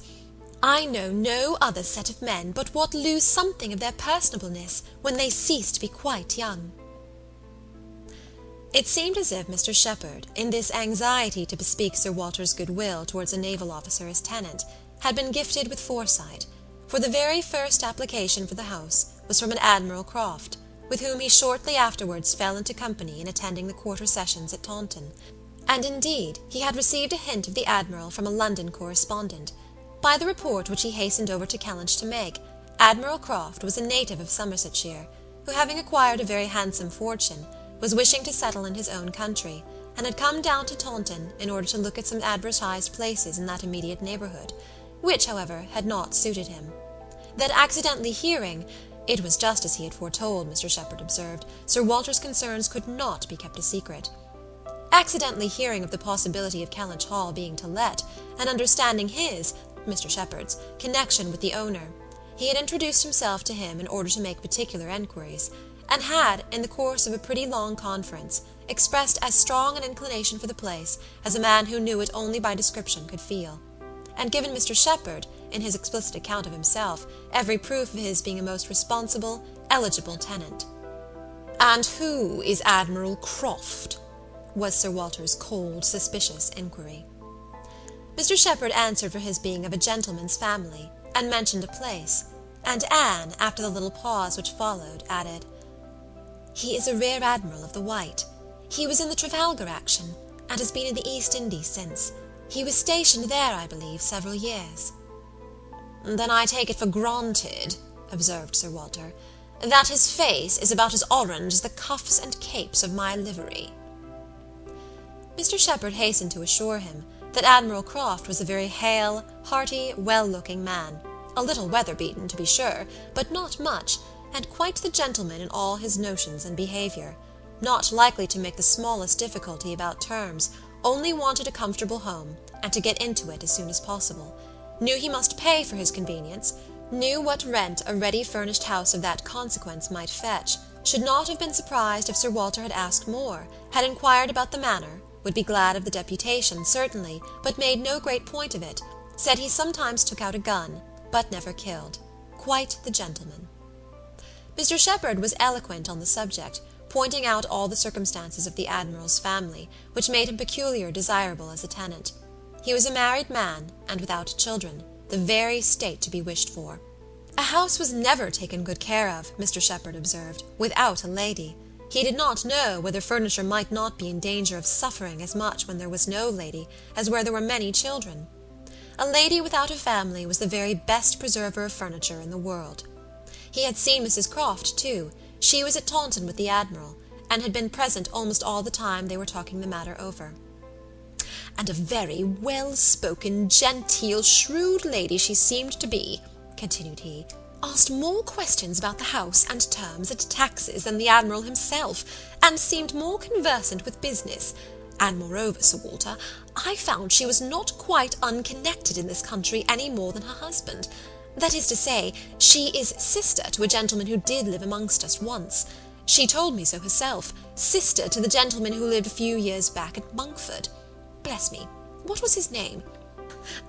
I know no other set of men but what lose something of their personableness when they cease to be quite young." It seemed as if Mr. Shepherd, in this anxiety to bespeak Sir Walter's goodwill towards a naval officer as tenant, had been gifted with foresight, for the very first application for the house was from an Admiral Croft, with whom he shortly afterwards fell into company in attending the quarter sessions at Taunton, and indeed he had received a hint of the Admiral from a London correspondent. By the report which he hastened over to Kellynch to make, Admiral Croft was a native of Somersetshire, who, having acquired a very handsome fortune, was wishing to settle in his own country, and had come down to Taunton in order to look at some advertised places in that immediate neighbourhood, which, however, had not suited him. That accidentally hearing, it was just as he had foretold, Mr. Shepherd observed, Sir Walter's concerns could not be kept a secret. Accidentally hearing of the possibility of Kellynch Hall being to let, and understanding his, Mr. Shepherd's, connection with the owner, he had introduced himself to him in order to make particular enquiries, and had, in the course of a pretty long conference, expressed as strong an inclination for the place as a man who knew it only by description could feel, and given Mr. Shepherd, in his explicit account of himself, every proof of his being a most responsible, eligible tenant. "And who is Admiral Croft?" was Sir Walter's cold, suspicious inquiry. Mr. Shepherd answered for his being of a gentleman's family, and mentioned a place, and Anne, after the little pause which followed, added, "He is a rear admiral of the White. He was in the Trafalgar action, and has been in the East Indies since. He was stationed there, I believe, several years." "Then I take it for granted," observed Sir Walter, "that his face is about as orange as the cuffs and capes of my livery." Mr. Shepherd hastened to assure him that Admiral Croft was a very hale, hearty, well-looking man, a little weather-beaten, to be sure, but not much, and quite the gentleman in all his notions and behaviour, not likely to make the smallest difficulty about terms, only wanted a comfortable home, and to get into it as soon as possible, knew he must pay for his convenience, knew what rent a ready-furnished house of that consequence might fetch, should not have been surprised if Sir Walter had asked more, had inquired about the manor, would be glad of the deputation, certainly, but made no great point of it, said he sometimes took out a gun, but never killed. Quite the gentleman. Mr. Shepherd was eloquent on the subject, pointing out all the circumstances of the Admiral's family, which made him peculiarly desirable as a tenant. He was a married man, and without children, the very state to be wished for. A house was never taken good care of, Mr. Shepherd observed, without a lady. He did not know whether furniture might not be in danger of suffering as much when there was no lady as where there were many children. A lady without a family was the very best preserver of furniture in the world. He had seen Mrs. Croft, too. She was at Taunton with the Admiral, and had been present almost all the time they were talking the matter over. "And a very well-spoken, genteel, shrewd lady she seemed to be," continued he. asked more questions about the house and terms and taxes than the Admiral himself, and seemed more conversant with business. And moreover, Sir Walter, I found she was not quite unconnected in this country any more than her husband. That is to say, she is sister to a gentleman who did live amongst us once. She told me so herself, sister to the gentleman who lived a few years back at Monkford. Bless me, what was his name?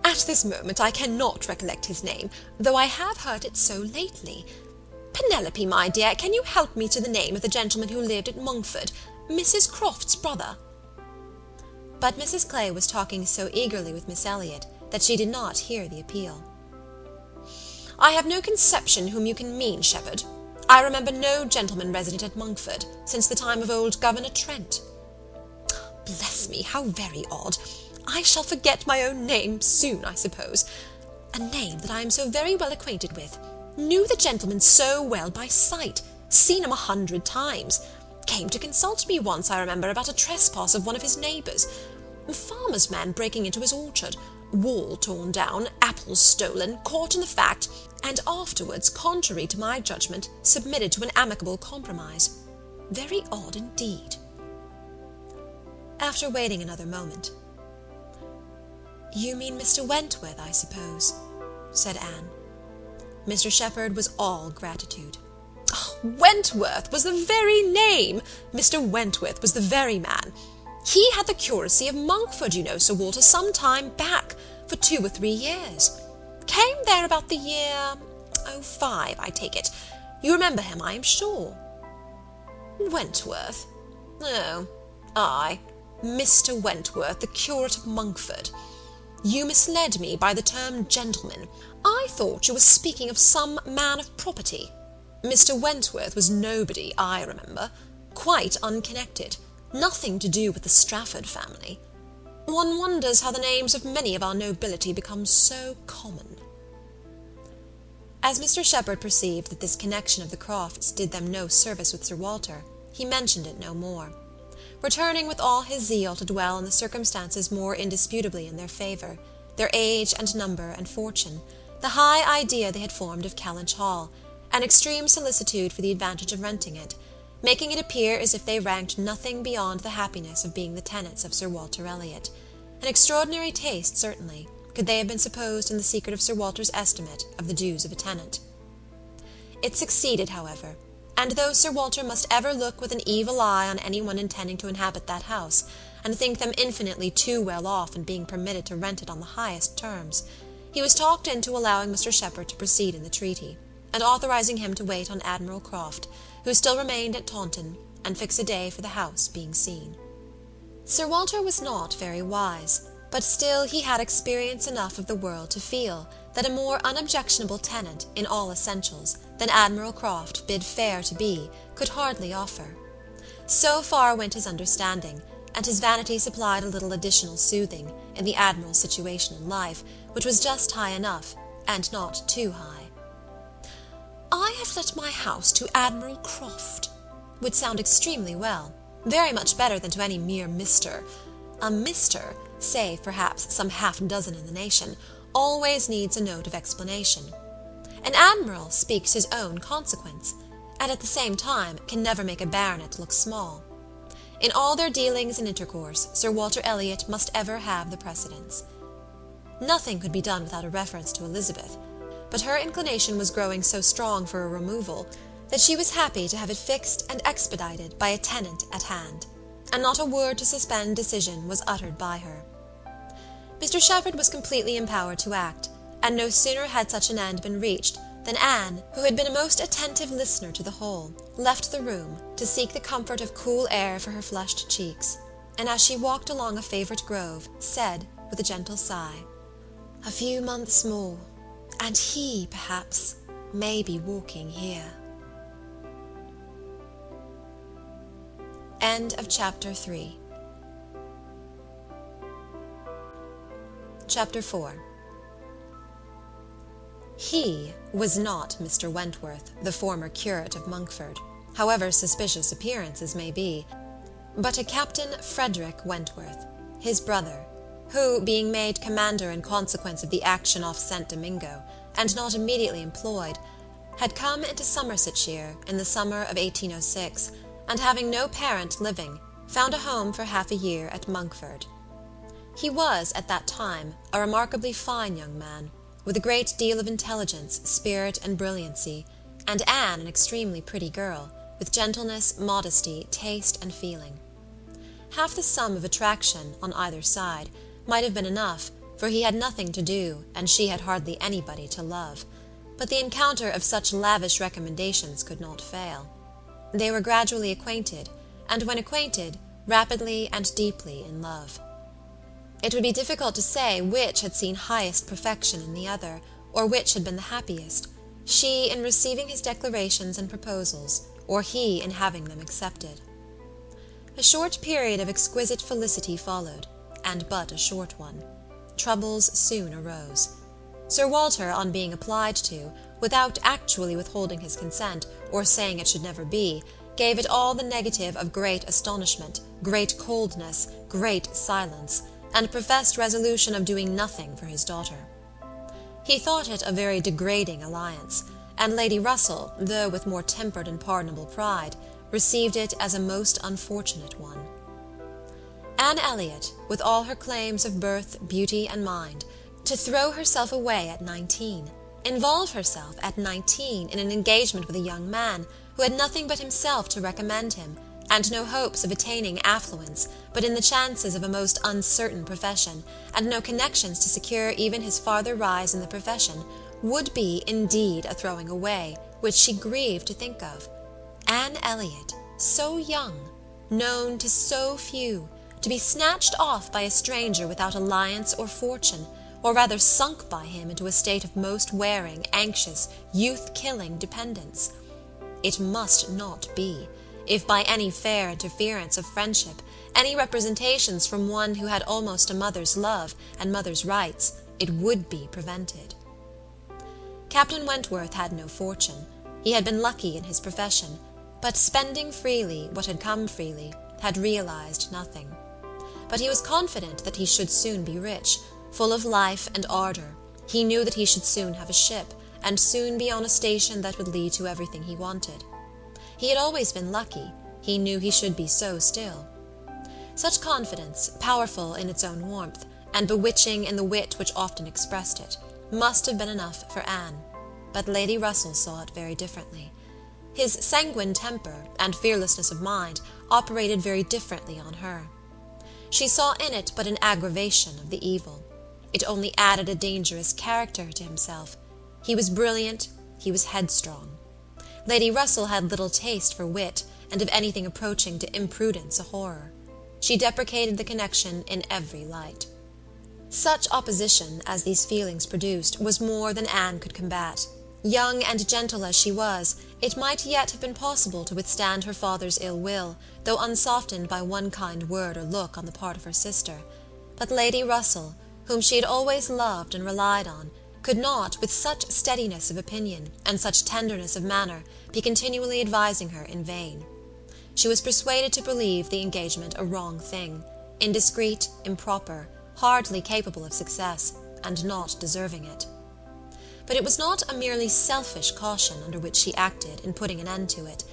At this moment I cannot recollect his name, though I have heard it so lately. Penelope, my dear, can you help me to the name of the gentleman who lived at Monkford, Mrs. Croft's brother?" But Mrs. Clay was talking so eagerly with Miss Elliot that she did not hear the appeal. "I have no conception whom you can mean, Shepherd. I remember no gentleman resident at Monkford since the time of old Governor Trent." "Bless me, how very odd! I shall forget my own name soon, I suppose. A name that I am so very well acquainted with. Knew the gentleman so well by sight, seen him 100 times. Came to consult me once, I remember, about a trespass of one of his neighbours. A farmer's man breaking into his orchard, wall torn down, apples stolen, caught in the fact, and afterwards, contrary to my judgment, submitted to an amicable compromise. Very odd indeed." After waiting another moment, "You mean Mr. Wentworth, I suppose?" said Anne. Mr. Shepherd was all gratitude. "Oh, Wentworth was the very name! Mr. Wentworth was the very man. He had the curacy of Monkford, you know, Sir Walter, some time back, for 2 or 3 years. Came there about the year 05, I take it. You remember him, I am sure." "Wentworth? Oh, aye, Mr. Wentworth, the curate of Monkford. You misled me by the term gentleman. I thought you were speaking of some man of property. Mr. Wentworth was nobody, I remember. Quite unconnected. Nothing to do with the Strafford family. One wonders how the names of many of our nobility become so common." As Mr. Shepherd perceived that this connection of the Crofts did them no service with Sir Walter, he mentioned it no more, returning with all his zeal to dwell on the circumstances more indisputably in their favour, their age and number and fortune, the high idea they had formed of Kellynch Hall, and extreme solicitude for the advantage of renting it, making it appear as if they ranked nothing beyond the happiness of being the tenants of Sir Walter Elliot. An extraordinary taste, certainly, could they have been supposed in the secret of Sir Walter's estimate of the dues of a tenant. It succeeded, however, and though Sir Walter must ever look with an evil eye on any one intending to inhabit that house, and think them infinitely too well off in being permitted to rent it on the highest terms, he was talked into allowing Mr. Shepherd to proceed in the treaty, and authorizing him to wait on Admiral Croft, who still remained at Taunton, and fix a day for the house being seen. Sir Walter was not very wise, but still he had experience enough of the world to feel that a more unobjectionable tenant in all essentials than Admiral Croft bid fair to be could hardly offer. So far went his understanding, and his vanity supplied a little additional soothing in the Admiral's situation in life, which was just high enough, and not too high. "I have let my house to Admiral Croft," would sound extremely well, very much better than to any mere Mr. A Mr., save perhaps some half-dozen in the nation, always needs a note of explanation. An admiral speaks his own consequence, and at the same time can never make a baronet look small. In all their dealings and intercourse, Sir Walter Elliot must ever have the precedence. Nothing could be done without a reference to Elizabeth, but her inclination was growing so strong for a removal that she was happy to have it fixed and expedited by a tenant at hand, and not a word to suspend decision was uttered by her. Mr. Shepherd was completely empowered to act, and no sooner had such an end been reached than Anne, who had been a most attentive listener to the whole, left the room to seek the comfort of cool air for her flushed cheeks, and as she walked along a favourite grove, said, with a gentle sigh, "A few months more, and he, perhaps, may be walking here." End of Chapter 3. Chapter 4. He was not Mr. Wentworth, the former curate of Monkford, however suspicious appearances may be, but a Captain Frederick Wentworth, his brother, who, being made commander in consequence of the action off St. Domingo, and not immediately employed, had come into Somersetshire in the summer of 1806, and having no parent living, found a home for half a year at Monkford. He was, at that time, a remarkably fine young man, with a great deal of intelligence, spirit, and brilliancy, and Anne an extremely pretty girl, with gentleness, modesty, taste, and feeling. Half the sum of attraction, on either side, might have been enough, for he had nothing to do, and she had hardly anybody to love. But the encounter of such lavish recommendations could not fail. They were gradually acquainted, and when acquainted, rapidly and deeply in love. It would be difficult to say which had seen highest perfection in the other, or which had been the happiest, she in receiving his declarations and proposals, or he in having them accepted. A short period of exquisite felicity followed, and but a short one. Troubles soon arose. Sir Walter, on being applied to, without actually withholding his consent, or saying it should never be, gave it all the negative of great astonishment, great coldness, great silence, and professed resolution of doing nothing for his daughter. He thought it a very degrading alliance, and Lady Russell, though with more tempered and pardonable pride, received it as a most unfortunate one. Anne Elliot, with all her claims of birth, beauty, and mind, to throw herself away at 19, involve herself at 19 in an engagement with a young man who had nothing but himself to recommend him, and no hopes of attaining affluence but in the chances of a most uncertain profession, and no connections to secure even his farther rise in the profession, would be indeed a throwing away which she grieved to think of. Anne Elliot, so young, known to so few, to be snatched off by a stranger without alliance or fortune, or rather sunk by him into a state of most wearing, anxious, youth-killing dependence. It must not be, if by any fair interference of friendship, any representations from one who had almost a mother's love and mother's rights, it would be prevented. Captain Wentworth had no fortune. He had been lucky in his profession, but spending freely what had come freely, had realized nothing. But he was confident that he should soon be rich, full of life and ardor. He knew that he should soon have a ship, and soon be on a station that would lead to everything he wanted. He had always been lucky. He knew he should be so still. Such confidence, powerful in its own warmth, and bewitching in the wit which often expressed it, must have been enough for Anne. But Lady Russell saw it very differently. His sanguine temper and fearlessness of mind operated very differently on her. She saw in it but an aggravation of the evil. It only added a dangerous character to himself. He was brilliant, he was headstrong. Lady Russell had little taste for wit, and of anything approaching to imprudence a horror. She deprecated the connection in every light. Such opposition as these feelings produced was more than Anne could combat. Young and gentle as she was, it might yet have been possible to withstand her father's ill will, though unsoftened by one kind word or look on the part of her sister. But Lady Russell, whom she had always loved and relied on, could not, with such steadiness of opinion and such tenderness of manner, be continually advising her in vain. She was persuaded to believe the engagement a wrong thing, indiscreet, improper, hardly capable of success, and not deserving it. But it was not a merely selfish caution under which she acted in putting an end to it.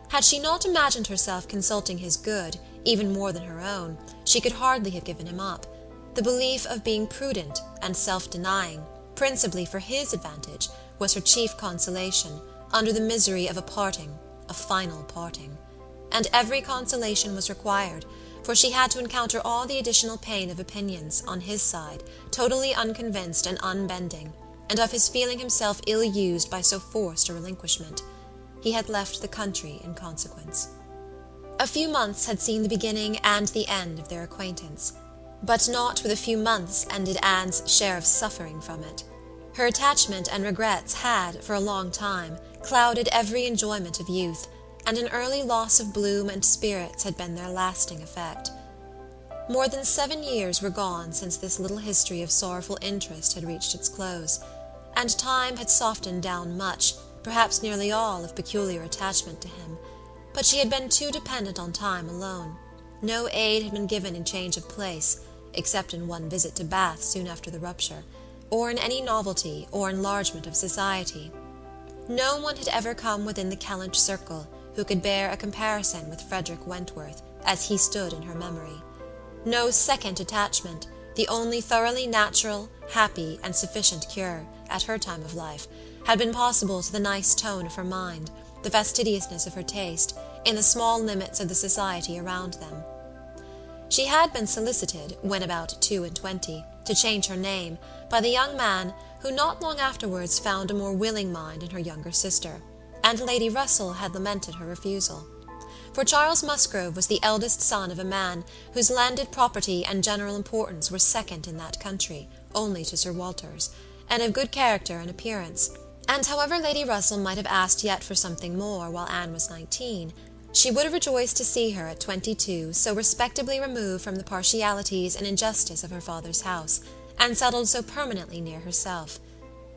Had she not imagined herself consulting his good, even more than her own, she could hardly have given him up. The belief of being prudent and self-denying, principally for his advantage, was her chief consolation, under the misery of a parting, a final parting. And every consolation was required, for she had to encounter all the additional pain of opinions, on his side, totally unconvinced and unbending, and of his feeling himself ill-used by so forced a relinquishment. He had left the country in consequence. A few months had seen the beginning and the end of their acquaintance, but not with a few months ended Anne's share of suffering from it. Her attachment and regrets had, for a long time, clouded every enjoyment of youth, and an early loss of bloom and spirits had been their lasting effect. More than 7 years were gone since this little history of sorrowful interest had reached its close, and time had softened down much, perhaps nearly all, of peculiar attachment to him. But she had been too dependent on time alone. No aid had been given in change of place, except in one visit to Bath soon after the rupture, or in any novelty or enlargement of society. No one had ever come within the Kellynch circle who could bear a comparison with Frederick Wentworth as he stood in her memory. No second attachment, the only thoroughly natural, happy, and sufficient cure, at her time of life, had been possible to the nice tone of her mind, the fastidiousness of her taste, in the small limits of the society around them. She had been solicited, when about 22, to change her name, by the young man who not long afterwards found a more willing mind in her younger sister, and Lady Russell had lamented her refusal. For Charles Musgrove was the eldest son of a man whose landed property and general importance were second in that country, only to Sir Walter's, and of good character and appearance, and however Lady Russell might have asked yet for something more while Anne was 19, she would have rejoiced to see her at 22 so respectably removed from the partialities and injustice of her father's house, and settled so permanently near herself.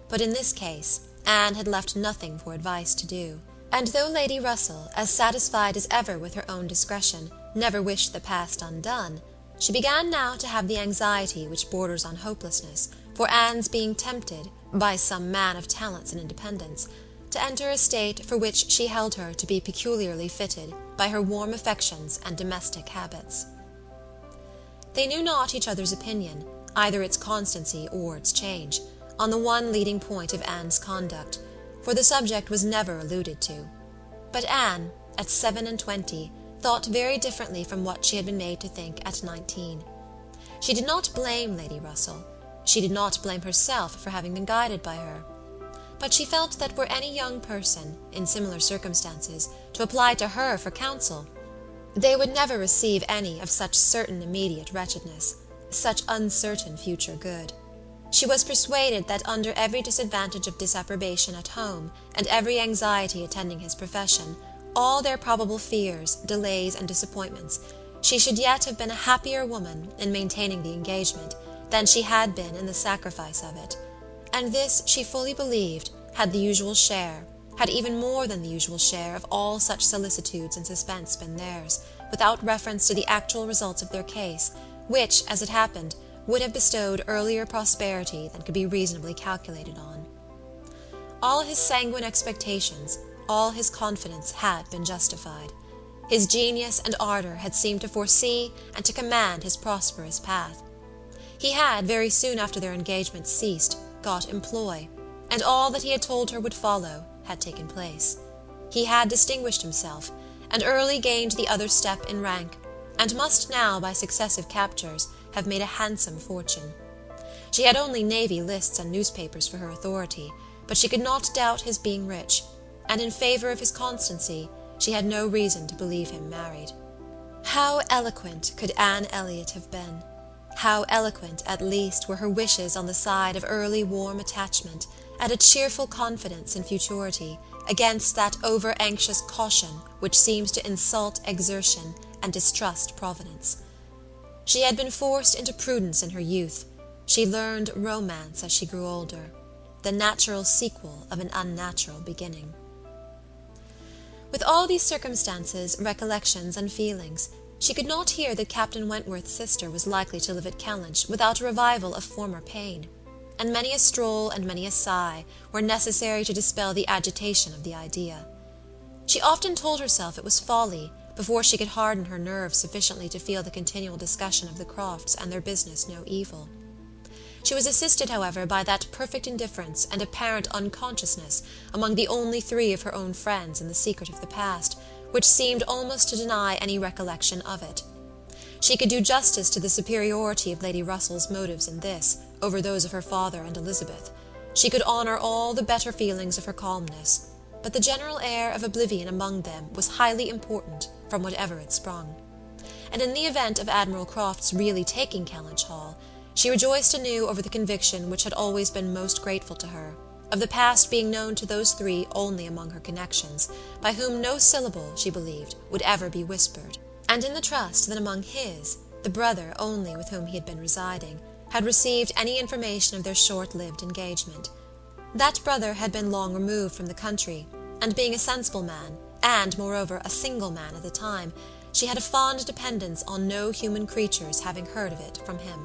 But in this case Anne had left nothing for advice to do, and though Lady Russell, as satisfied as ever with her own discretion, never wished the past undone, she began now to have the anxiety which borders on hopelessness, for Anne's being tempted, by some man of talents and independence, to enter a state for which she held her to be peculiarly fitted by her warm affections and domestic habits. They knew not each other's opinion, either its constancy or its change, on the one leading point of Anne's conduct, for the subject was never alluded to. But Anne, at 27, thought very differently from what she had been made to think at 19. She did not blame Lady Russell. She did not blame herself for having been guided by her. But she felt that were any young person, in similar circumstances, to apply to her for counsel, they would never receive any of such certain immediate wretchedness, such uncertain future good. She was persuaded that under every disadvantage of disapprobation at home, and every anxiety attending his profession, all their probable fears, delays, and disappointments, she should yet have been a happier woman in maintaining the engagement than she had been in the sacrifice of it, and this she fully believed had the usual share, had even more than the usual share of all such solicitudes and suspense been theirs, without reference to the actual results of their case, which, as it happened, would have bestowed earlier prosperity than could be reasonably calculated on. All his sanguine expectations, all his confidence had been justified. His genius and ardour had seemed to foresee and to command his prosperous path. He had, very soon after their engagement ceased, got employ, and all that he had told her would follow had taken place. He had distinguished himself, and early gained the other step in rank, and must now, by successive captures, have made a handsome fortune. She had only navy lists and newspapers for her authority, but she could not doubt his being rich, and in favour of his constancy she had no reason to believe him married. How eloquent could Anne Elliot have been! How eloquent, at least, were her wishes on the side of early warm attachment, and a cheerful confidence in futurity, against that over-anxious caution which seems to insult exertion and distrust Providence. She had been forced into prudence in her youth. She learned romance as she grew older, the natural sequel of an unnatural beginning. With all these circumstances, recollections, and feelings, she could not hear that Captain Wentworth's sister was likely to live at Kellynch without a revival of former pain, and many a stroll and many a sigh were necessary to dispel the agitation of the idea. She often told herself it was folly, before she could harden her nerves sufficiently to feel the continual discussion of the Crofts and their business no evil. She was assisted, however, by that perfect indifference and apparent unconsciousness among the only three of her own friends in the secret of the past, which seemed almost to deny any recollection of it. She could do justice to the superiority of Lady Russell's motives in this, over those of her father and Elizabeth. She could honour all the better feelings of her calmness, but the general air of oblivion among them was highly important, from whatever it sprung. And in the event of Admiral Croft's really taking Kellynch Hall, she rejoiced anew over the conviction which had always been most grateful to her, of the past being known to those three only among her connections, by whom no syllable, she believed, would ever be whispered, and in the trust that among his, the brother only with whom he had been residing, had received any information of their short-lived engagement. That brother had been long removed from the country, and being a sensible man, and, moreover, a single man at the time, she had a fond dependence on no human creature's having heard of it from him.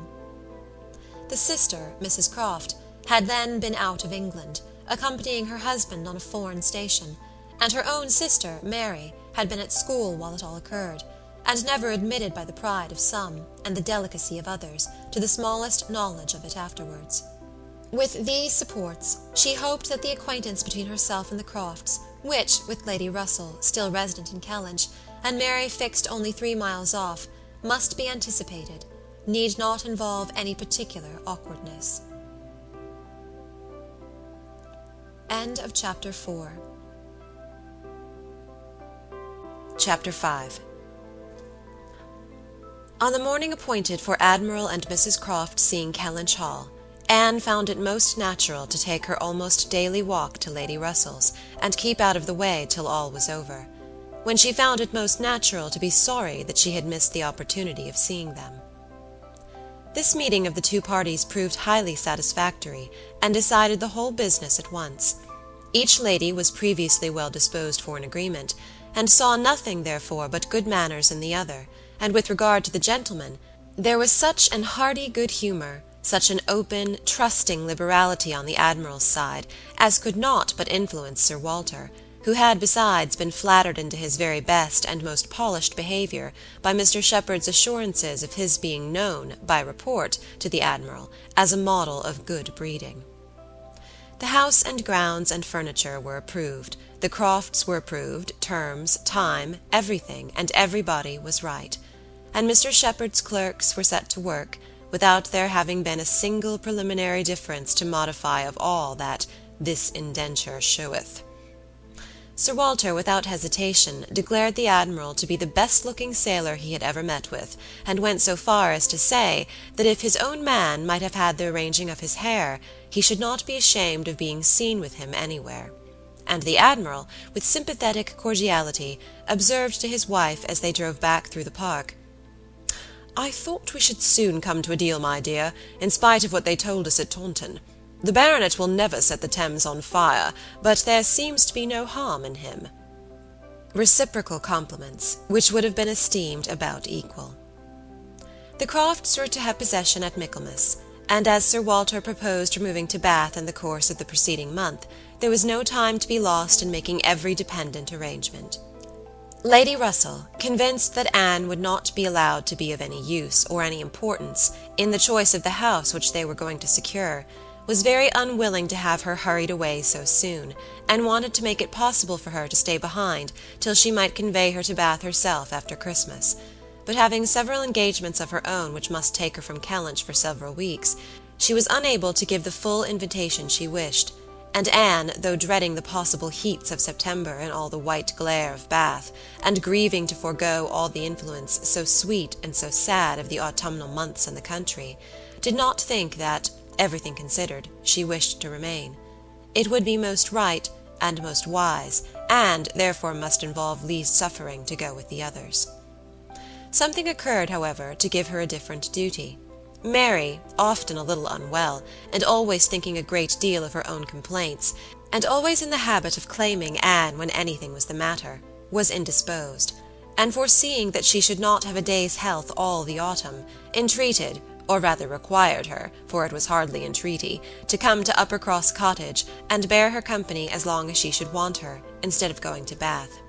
The sister, Mrs. Croft, had then been out of England, accompanying her husband on a foreign station, and her own sister, Mary, had been at school while it all occurred, and never admitted by the pride of some, and the delicacy of others, to the smallest knowledge of it afterwards. With these supports, she hoped that the acquaintance between herself and the Crofts, which, with Lady Russell, still resident in Kellynch, and Mary fixed only 3 miles off, must be anticipated, need not involve any particular awkwardness. End of Chapter 4. Chapter 5. On the morning appointed for Admiral and Mrs. Croft seeing Kellynch Hall, Anne found it most natural to take her almost daily walk to Lady Russell's, and keep out of the way till all was over, when she found it most natural to be sorry that she had missed the opportunity of seeing them. This meeting of the two parties proved highly satisfactory, and decided the whole business at once. Each lady was previously well disposed for an agreement, and saw nothing, therefore, but good manners in the other, and with regard to the gentleman, there was such an hearty good humour, such an open, trusting liberality on the Admiral's side, as could not but influence Sir Walter, who had besides been flattered into his very best and most polished behaviour by Mr. Shepherd's assurances of his being known, by report, to the Admiral, as a model of good breeding. The house and grounds and furniture were approved, the Crofts were approved, terms, time, everything, and everybody was right, and Mr. Shepherd's clerks were set to work, without there having been a single preliminary difference to modify of all that "this indenture showeth." Sir Walter, without hesitation, declared the Admiral to be the best-looking sailor he had ever met with, and went so far as to say that if his own man might have had the arranging of his hair, he should not be ashamed of being seen with him anywhere. And the Admiral, with sympathetic cordiality, observed to his wife as they drove back through the park, "I thought we should soon come to a deal, my dear, in spite of what they told us at Taunton. The baronet will never set the Thames on fire, but there seems to be no harm in him." Reciprocal compliments, which would have been esteemed about equal. The Crofts were to have possession at Michaelmas, and as Sir Walter proposed removing to Bath in the course of the preceding month, there was no time to be lost in making every dependent arrangement. Lady Russell, convinced that Anne would not be allowed to be of any use, or any importance, in the choice of the house which they were going to secure, was very unwilling to have her hurried away so soon, and wanted to make it possible for her to stay behind till she might convey her to Bath herself after Christmas, but having several engagements of her own which must take her from Kellynch for several weeks, she was unable to give the full invitation she wished, and Anne, though dreading the possible heats of September in all the white glare of Bath, and grieving to forego all the influence so sweet and so sad of the autumnal months in the country, did not think that, everything considered, she wished to remain. It would be most right, and most wise, and therefore must involve least suffering to go with the others. Something occurred, however, to give her a different duty. Mary, often a little unwell, and always thinking a great deal of her own complaints, and always in the habit of claiming Anne when anything was the matter, was indisposed, and foreseeing that she should not have a day's health all the autumn, entreated, or rather required her, for it was hardly entreaty, to come to Uppercross Cottage, and bear her company as long as she should want her, instead of going to Bath.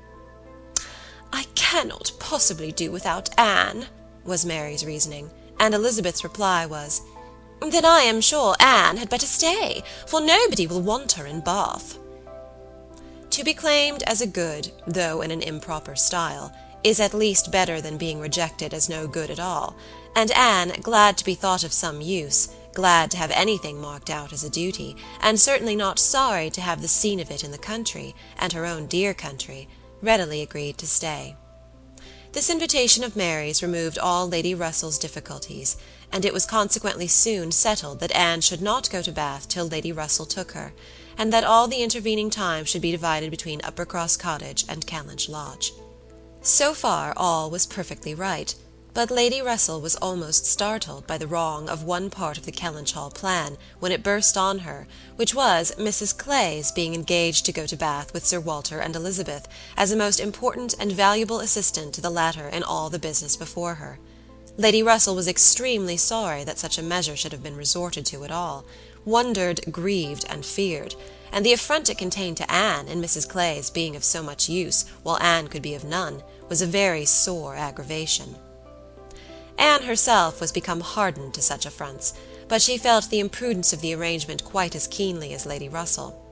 "I cannot possibly do without Anne," was Mary's reasoning, and Elizabeth's reply was, "Then I am sure Anne had better stay, for nobody will want her in Bath." To be claimed as a good, though in an improper style, is at least better than being rejected as no good at all, and Anne, glad to be thought of some use, glad to have anything marked out as a duty, and certainly not sorry to have the scene of it in the country, and her own dear country, readily agreed to stay. This invitation of Mary's removed all Lady Russell's difficulties, and it was consequently soon settled that Anne should not go to Bath till Lady Russell took her, and that all the intervening time should be divided between Uppercross Cottage and Kellynch Lodge. So far all was perfectly right, but Lady Russell was almost startled by the wrong of one part of the Kellynch Hall plan when it burst on her, which was Mrs. Clay's being engaged to go to Bath with Sir Walter and Elizabeth as a most important and valuable assistant to the latter in all the business before her. Lady Russell was extremely sorry that such a measure should have been resorted to at all, wondered, grieved, and feared, and the affront it contained to Anne in Mrs. Clay's being of so much use while Anne could be of none was a very sore aggravation. Anne herself was become hardened to such affronts, but she felt the imprudence of the arrangement quite as keenly as Lady Russell.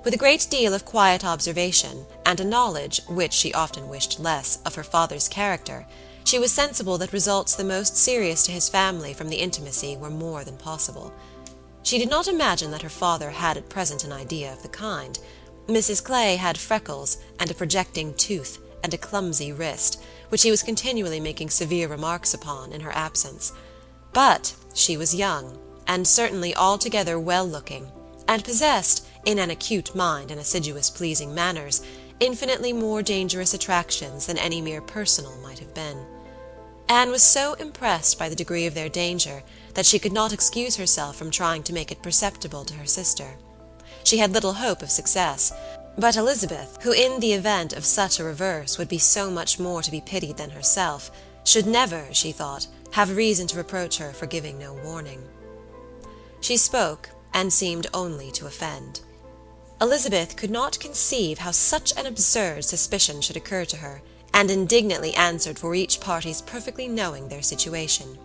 With a great deal of quiet observation, and a knowledge, which she often wished less, of her father's character, she was sensible that results the most serious to his family from the intimacy were more than possible. She did not imagine that her father had at present an idea of the kind. Mrs. Clay had freckles, and a projecting tooth, and a clumsy wrist, which he was continually making severe remarks upon in her absence. But she was young, and certainly altogether well-looking, and possessed, in an acute mind and assiduous pleasing manners, infinitely more dangerous attractions than any mere personal might have been. Anne was so impressed by the degree of their danger that she could not excuse herself from trying to make it perceptible to her sister. She had little hope of success, but Elizabeth, who in the event of such a reverse would be so much more to be pitied than herself, should never, she thought, have reason to reproach her for giving no warning. She spoke, and seemed only to offend. Elizabeth could not conceive how such an absurd suspicion should occur to her, and indignantly answered for each party's perfectly knowing their situation.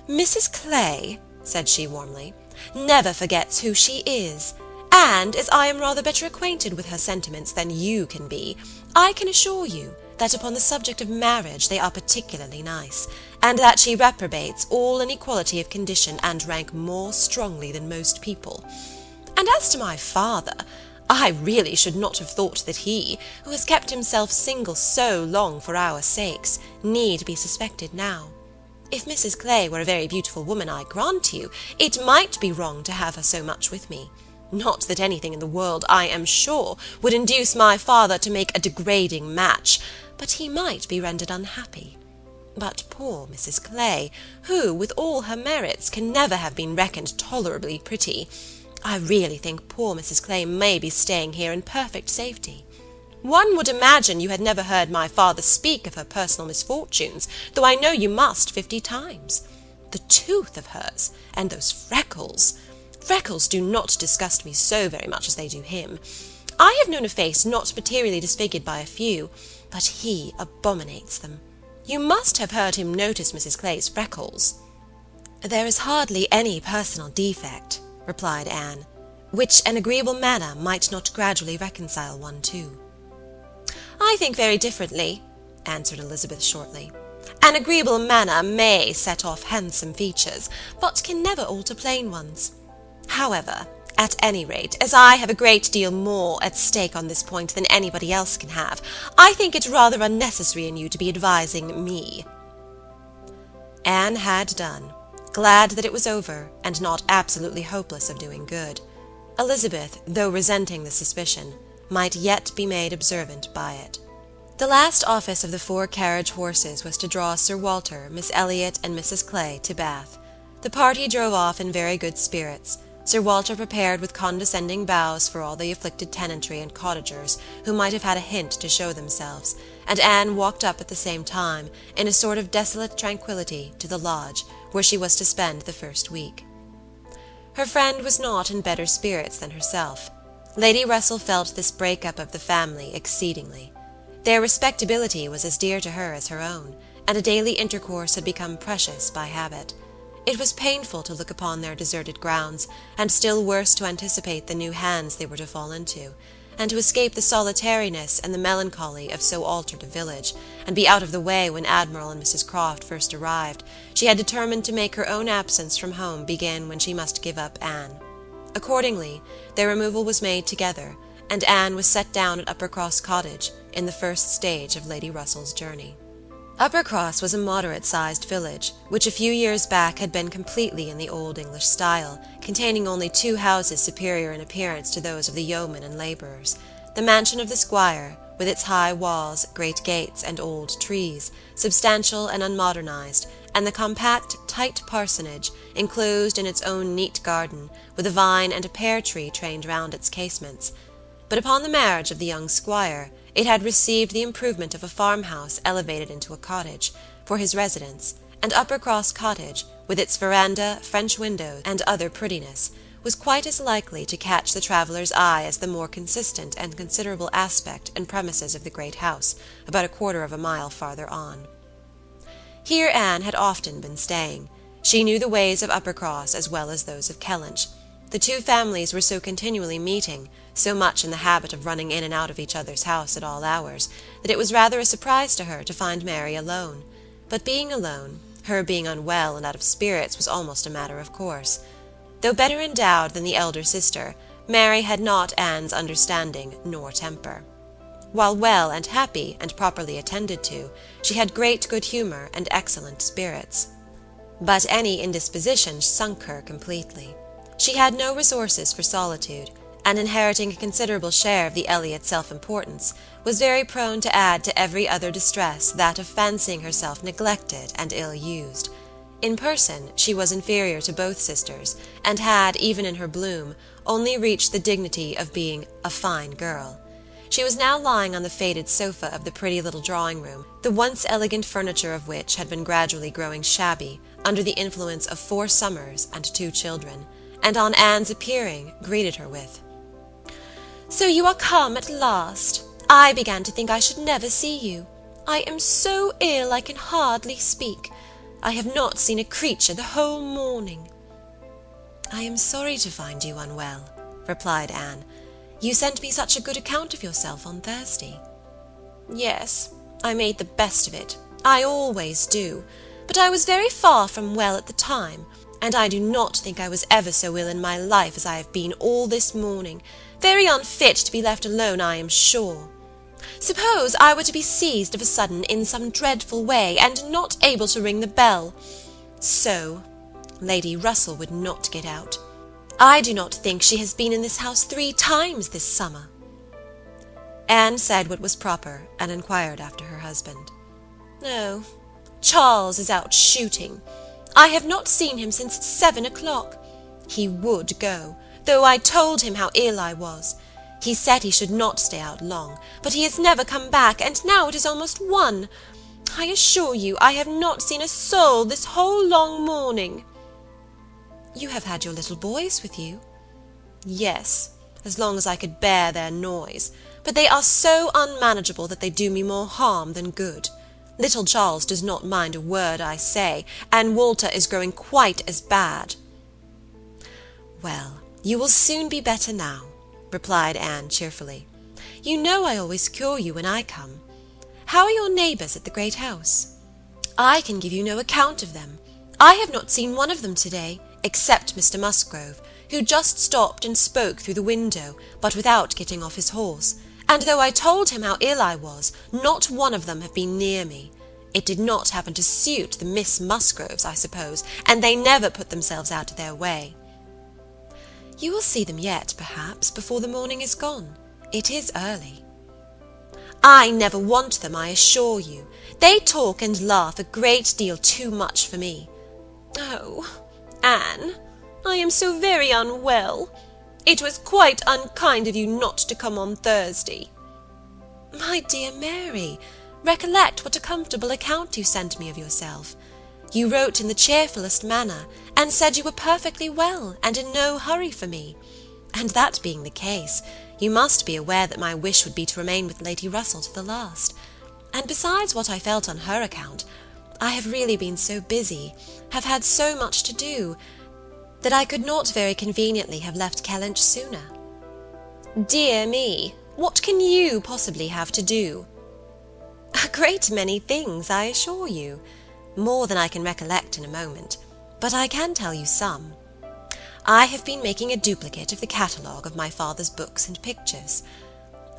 "Mrs. Clay," said she warmly, "never forgets who she is, and as I am rather better acquainted with her sentiments than you can be, I can assure you that upon the subject of marriage they are particularly nice, and that she reprobates all inequality of condition and rank more strongly than most people. And as to my father, I really should not have thought that he, who has kept himself single so long for our sakes, need be suspected now. If Mrs. Clay were a very beautiful woman, I grant you, it might be wrong to have her so much with me. Not that anything in the world, I am sure, would induce my father to make a degrading match, but he might be rendered unhappy. But poor Mrs. Clay, who, with all her merits, can never have been reckoned tolerably pretty, I really think poor Mrs. Clay may be staying here in perfect safety. One would imagine you had never heard my father speak of her personal misfortunes, though I know you must 50 times. The tooth of hers, and those freckles. Freckles do not disgust me so very much as they do him. I have known a face not materially disfigured by a few, but he abominates them. You must have heard him notice Mrs. Clay's freckles." "There is hardly any personal defect," replied Anne, "which an agreeable manner might not gradually reconcile one to." "I think very differently," answered Elizabeth shortly. "An agreeable manner may set off handsome features, but can never alter plain ones. However, at any rate, as I have a great deal more at stake on this point than anybody else can have, I think it rather unnecessary in you to be advising me." Anne had done, glad that it was over, and not absolutely hopeless of doing good. Elizabeth, though resenting the suspicion, might yet be made observant by it. The last office of the 4 carriage horses was to draw Sir Walter, Miss Elliot, and Mrs. Clay to Bath. The party drove off in very good spirits. Sir Walter prepared with condescending bows for all the afflicted tenantry and cottagers who might have had a hint to show themselves, and Anne walked up at the same time, in a sort of desolate tranquillity, to the lodge, where she was to spend the first week. Her friend was not in better spirits than herself. Lady Russell felt this break-up of the family exceedingly. Their respectability was as dear to her as her own, and a daily intercourse had become precious by habit. It was painful to look upon their deserted grounds, and still worse to anticipate the new hands they were to fall into, and to escape the solitariness and the melancholy of so altered a village, and be out of the way when Admiral and Mrs. Croft first arrived. She had determined to make her own absence from home begin when she must give up Anne. Accordingly, their removal was made together, and Anne was set down at Uppercross Cottage, in the first stage of Lady Russell's journey. Uppercross was a moderate-sized village, which a few years back had been completely in the old English style, containing only 2 houses superior in appearance to those of the yeomen and labourers. The mansion of the squire, with its high walls, great gates, and old trees, substantial and unmodernized, and the compact, tight parsonage, enclosed in its own neat garden, with a vine and a pear-tree trained round its casements. But upon the marriage of the young squire, it had received the improvement of a farmhouse elevated into a cottage, for his residence, and Uppercross Cottage, with its verandah, French windows, and other prettiness, was quite as likely to catch the traveller's eye as the more consistent and considerable aspect and premises of the great house, about a quarter of a mile farther on. Here Anne had often been staying. She knew the ways of Uppercross as well as those of Kellynch. The two families were so continually meeting, so much in the habit of running in and out of each other's house at all hours, that it was rather a surprise to her to find Mary alone. But being alone, her being unwell and out of spirits, was almost a matter of course. Though better endowed than the elder sister, Mary had not Anne's understanding nor temper. While well and happy and properly attended to, she had great good humour and excellent spirits. But any indisposition sunk her completely. She had no resources for solitude, and inheriting a considerable share of the Elliot self-importance, was very prone to add to every other distress that of fancying herself neglected and ill-used. In person she was inferior to both sisters, and had, even in her bloom, only reached the dignity of being a fine girl. She was now lying on the faded sofa of the pretty little drawing-room, the once elegant furniture of which had been gradually growing shabby under the influence of 4 summers and 2 children, and on Anne's appearing greeted her with, "So you are come at last. I began to think I should never see you. I am so ill I can hardly speak. I have not seen a creature the whole morning." "I am sorry to find you unwell," replied Anne. "You sent me such a good account of yourself on Thursday." "Yes, I made the best of it. I always do. But I was very far from well at the time, and I do not think I was ever so ill in my life as I have been all this morning. Very unfit to be left alone, I am sure. Suppose I were to be seized of a sudden in some dreadful way, and not able to ring the bell. So, Lady Russell would not get out. I do not think she has been in this house 3 times this summer." Anne said what was proper, and inquired after her husband. "Oh, Charles is out shooting. I have not seen him since 7 o'clock. He would go, though I told him how ill I was. He said he should not stay out long, but he has never come back, and now it is almost 1. I assure you I have not seen a soul this whole long morning." "You have had your little boys with you?" "Yes, as long as I could bear their noise, but they are so unmanageable that they do me more harm than good. Little Charles does not mind a word I say, and Walter is growing quite as bad." "Well, you will soon be better now," replied Anne cheerfully. "You know I always cure you when I come. How are your neighbours at the great house?" "I can give you no account of them. I have not seen one of them to-day, except Mr. Musgrove, who just stopped and spoke through the window, but without getting off his horse, and though I told him how ill I was, not one of them have been near me. It did not happen to suit the Miss Musgroves, I suppose, and they never put themselves out of their way." "You will see them yet, perhaps, before the morning is gone. It is early." "I never want them, I assure you. They talk and laugh a great deal too much for me. Oh, Anne, I am so very unwell. It was quite unkind of you not to come on Thursday." "My dear Mary, recollect what a comfortable account you sent me of yourself. You wrote in the cheerfullest manner, and said you were perfectly well, and in no hurry for me. And that being the case, you must be aware that my wish would be to remain with Lady Russell to the last. And besides what I felt on her account, I have really been so busy, have had so much to do, that I could not very conveniently have left Kellynch sooner." "Dear me, what can you possibly have to do?" "A great many things, I assure you. More than I can recollect in a moment, but I can tell you some. I have been making a duplicate of the catalogue of my father's books and pictures.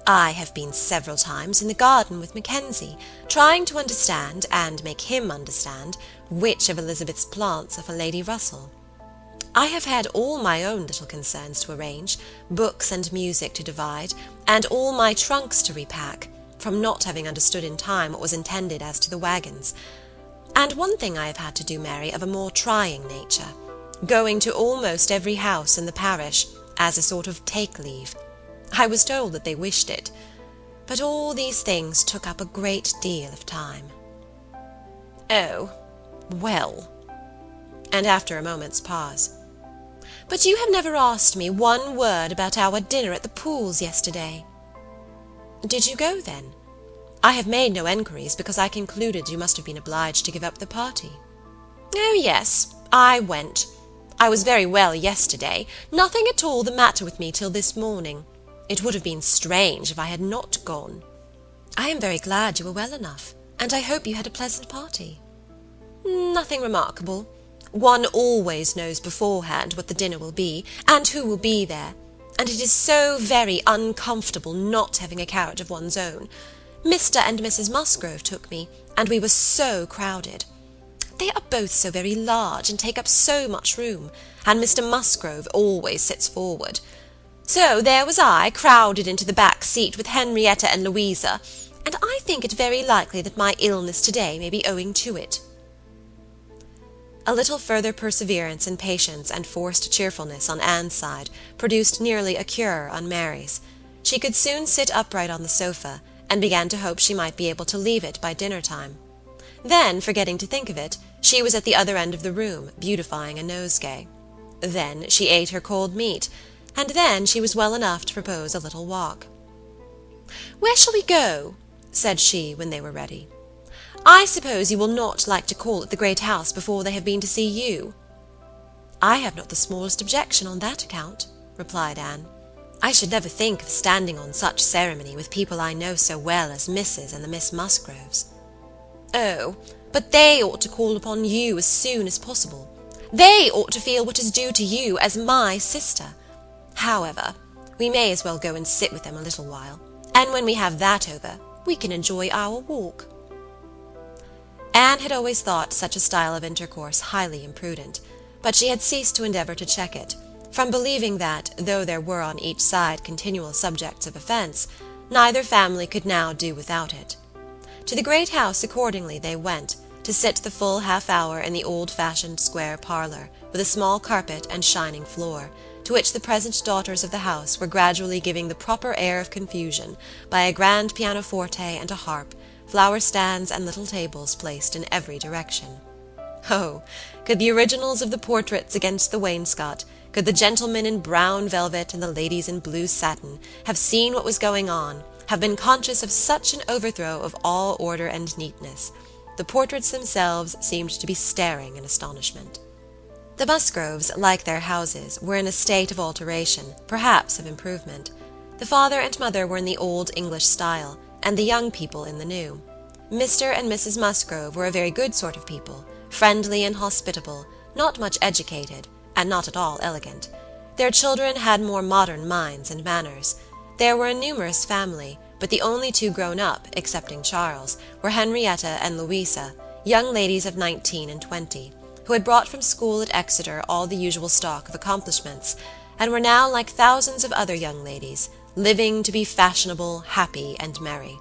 I have been several times in the garden with Mackenzie, trying to understand, and make him understand, which of Elizabeth's plants are for Lady Russell. I have had all my own little concerns to arrange, books and music to divide, and all my trunks to repack, from not having understood in time what was intended as to the wagons. And one thing I have had to do, Mary, of a more trying nature, going to almost every house in the parish, as a sort of take-leave. I was told that they wished it, but all these things took up a great deal of time." "Oh, well," and after a moment's pause, But you have never asked me one word about our dinner at the Pools yesterday." "Did you go, then? I have made no enquiries because I concluded you must have been obliged to give up the party." "Oh, yes, I went. I was very well yesterday, nothing at all the matter with me till this morning. It would have been strange if I had not gone." "I am very glad you were well enough, and I hope you had a pleasant party." "Nothing remarkable. One always knows beforehand what the dinner will be, and who will be there, and it is so very uncomfortable not having a carriage of one's own. Mr. and Mrs. Musgrove took me, and we were so crowded. They are both so very large and take up so much room, and Mr. Musgrove always sits forward. So there was I, crowded into the back seat with Henrietta and Louisa, and I think it very likely that my illness today may be owing to it." A little further perseverance and patience and forced cheerfulness on Anne's side produced nearly a cure on Mary's. She could soon sit upright on the sofa, and began to hope she might be able to leave it by dinner-time. Then, forgetting to think of it, she was at the other end of the room, beautifying a nosegay. Then she ate her cold meat, and then she was well enough to propose a little walk. "Where shall we go?" said she, when they were ready. "I suppose you will not like to call at the great house before they have been to see you." "I have not the smallest objection on that account," replied Anne. "I should never think of standing on such ceremony with people I know so well as Mrs. and the Miss Musgroves." "Oh, but they ought to call upon you as soon as possible. They ought to feel what is due to you as my sister. However, we may as well go and sit with them a little while, and when we have that over, we can enjoy our walk." Anne had always thought such a style of intercourse highly imprudent, but she had ceased to endeavour to check it, from believing that, though there were on each side continual subjects of offence, neither family could now do without it. To the great house accordingly they went, to sit the full half-hour in the old-fashioned square parlour, with a small carpet and shining floor, to which the present daughters of the house were gradually giving the proper air of confusion by a grand pianoforte and a harp, flower-stands and little tables placed in every direction. Oh, could the originals of the portraits against the wainscot, could the gentlemen in brown velvet and the ladies in blue satin, have seen what was going on, have been conscious of such an overthrow of all order and neatness, the portraits themselves seemed to be staring in astonishment. The Musgroves, like their houses, were in a state of alteration, perhaps of improvement. The father and mother were in the old English style, and the young people in the new. Mr. and Mrs. Musgrove were a very good sort of people, friendly and hospitable, not much educated, and not at all elegant. Their children had more modern minds and manners. There were a numerous family, but the only two grown up, excepting Charles, were Henrietta and Louisa, young ladies of 19 and 20, who had brought from school at Exeter all the usual stock of accomplishments, and were now, like thousands of other young ladies, living to be fashionable, happy, and merry.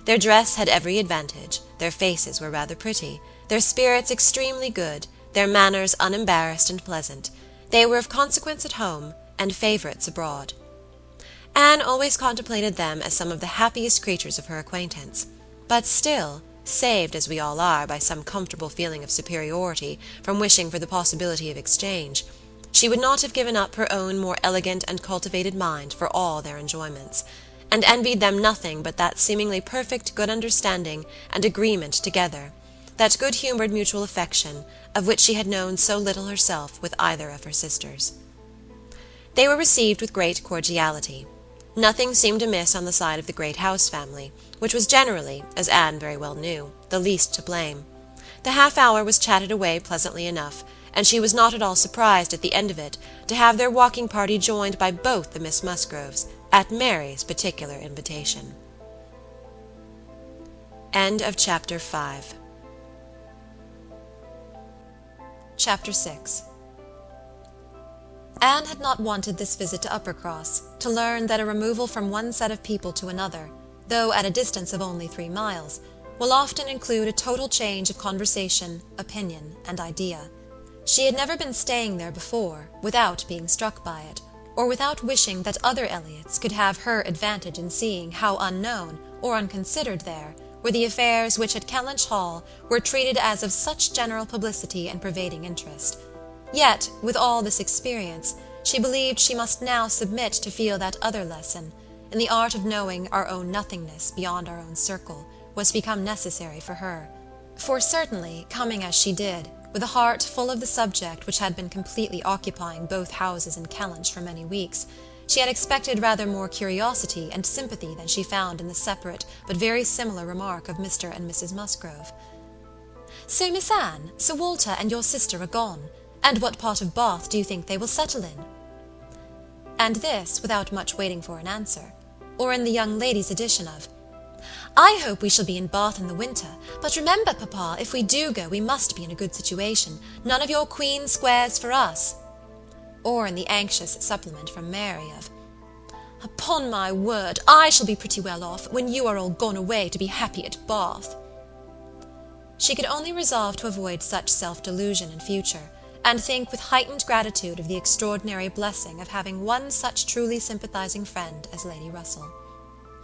Their dress had every advantage, their faces were rather pretty, their spirits extremely good, their manners unembarrassed and pleasant. They were of consequence at home, and favourites abroad. Anne always contemplated them as some of the happiest creatures of her acquaintance, but still, saved as we all are by some comfortable feeling of superiority from wishing for the possibility of exchange, she would not have given up her own more elegant and cultivated mind for all their enjoyments, and envied them nothing but that seemingly perfect good understanding and agreement together, that good-humoured mutual affection, of which she had known so little herself with either of her sisters. They were received with great cordiality. Nothing seemed amiss on the side of the great house family, which was generally, as Anne very well knew, the least to blame. The half-hour was chatted away pleasantly enough, and she was not at all surprised at the end of it to have their walking party joined by both the Miss Musgroves, at Mary's particular invitation. End of Chapter 5. Chapter 6. Anne had not wanted this visit to Uppercross, to learn that a removal from one set of people to another, though at a distance of only 3 miles, will often include a total change of conversation, opinion, and idea. She had never been staying there before, without being struck by it, or without wishing that other Elliots could have her advantage in seeing how unknown, or unconsidered there, were the affairs which at Kellynch Hall were treated as of such general publicity and pervading interest. Yet, with all this experience, she believed she must now submit to feel that other lesson, in the art of knowing our own nothingness beyond our own circle, was become necessary for her. For certainly, coming as she did, with a heart full of the subject which had been completely occupying both houses in Kellynch for many weeks, she had expected rather more curiosity and sympathy than she found in the separate but very similar remark of Mr. and Mrs. Musgrove. "So, Miss Anne, Sir Walter and your sister are gone, and what part of Bath do you think they will settle in?" And this without much waiting for an answer, or in the young lady's addition of, "I hope we shall be in Bath in the winter, but remember, papa, if we do go we must be in a good situation, none of your Queen squares for us," or in the anxious supplement from Mary of, "Upon my word, I shall be pretty well off, when you are all gone away to be happy at Bath." She could only resolve to avoid such self-delusion in future, and think with heightened gratitude of the extraordinary blessing of having one such truly sympathizing friend as Lady Russell.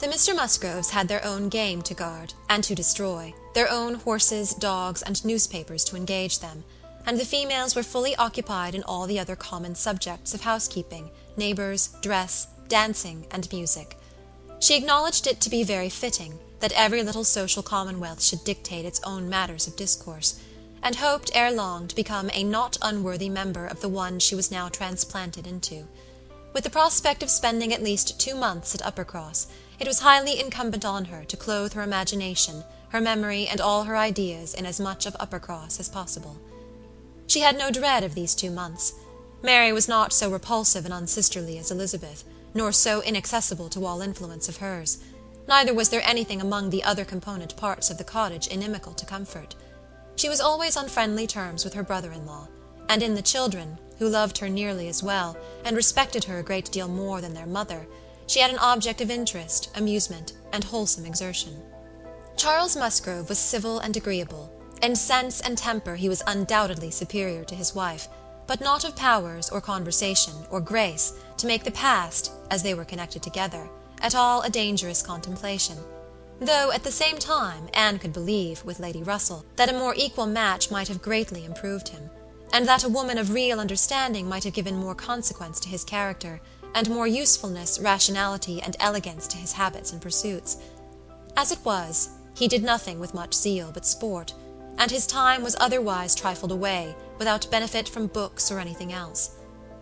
The Mr. Musgroves had their own game to guard and to destroy, their own horses, dogs, and newspapers to engage them, and the females were fully occupied in all the other common subjects of housekeeping, neighbours, dress, dancing, and music. She acknowledged it to be very fitting that every little social commonwealth should dictate its own matters of discourse, and hoped ere long to become a not unworthy member of the one she was now transplanted into. With the prospect of spending at least 2 months at Uppercross, it was highly incumbent on her to clothe her imagination, her memory, and all her ideas in as much of Uppercross as possible. She had no dread of these 2 months. Mary was not so repulsive and unsisterly as Elizabeth, nor so inaccessible to all influence of hers. Neither was there anything among the other component parts of the cottage inimical to comfort. She was always on friendly terms with her brother-in-law, and in the children, who loved her nearly as well, and respected her a great deal more than their mother, she had an object of interest, amusement, and wholesome exertion. Charles Musgrove was civil and agreeable. In sense and temper he was undoubtedly superior to his wife, but not of powers, or conversation, or grace, to make the past, as they were connected together, at all a dangerous contemplation, though at the same time Anne could believe, with Lady Russell, that a more equal match might have greatly improved him, and that a woman of real understanding might have given more consequence to his character, and more usefulness, rationality, and elegance to his habits and pursuits. As it was, he did nothing with much zeal but sport, and his time was otherwise trifled away, without benefit from books or anything else.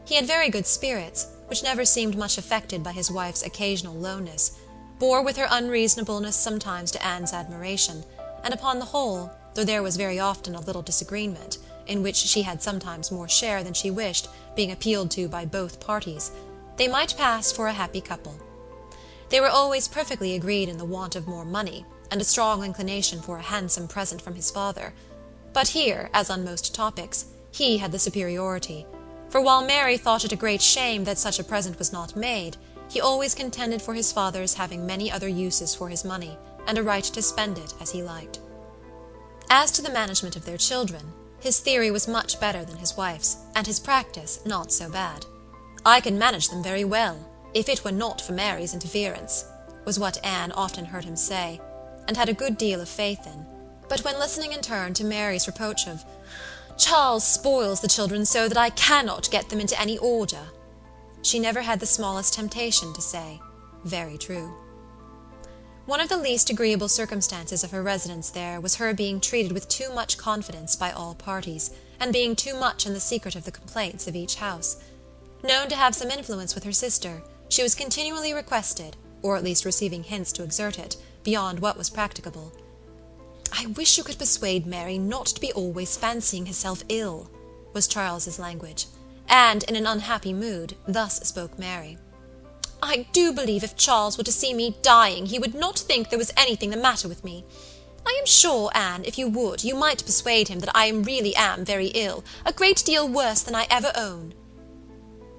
He had very good spirits, which never seemed much affected by his wife's occasional lowness, bore with her unreasonableness sometimes to Anne's admiration, and upon the whole, though there was very often a little disagreement, in which she had sometimes more share than she wished, being appealed to by both parties, they might pass for a happy couple. They were always perfectly agreed in the want of more money, and a strong inclination for a handsome present from his father. But here, as on most topics, he had the superiority, for while Mary thought it a great shame that such a present was not made, he always contended for his father's having many other uses for his money, and a right to spend it as he liked. As to the management of their children, his theory was much better than his wife's, and his practice not so bad. "I can manage them very well, if it were not for Mary's interference," was what Anne often heard him say, and had a good deal of faith in. But when listening in turn to Mary's reproach of, "Charles spoils the children so that I cannot get them into any order," she never had the smallest temptation to say, "Very true." One of the least agreeable circumstances of her residence there was her being treated with too much confidence by all parties, and being too much in the secret of the complaints of each house. Known to have some influence with her sister, she was continually requested, or at least receiving hints to exert it, beyond what was practicable. "I wish you could persuade Mary not to be always fancying herself ill," was Charles's language, and in an unhappy mood, thus spoke Mary. "I do believe if Charles were to see me dying, he would not think there was anything the matter with me. I am sure, Anne, if you would, you might persuade him that I really am very ill, a great deal worse than I ever own."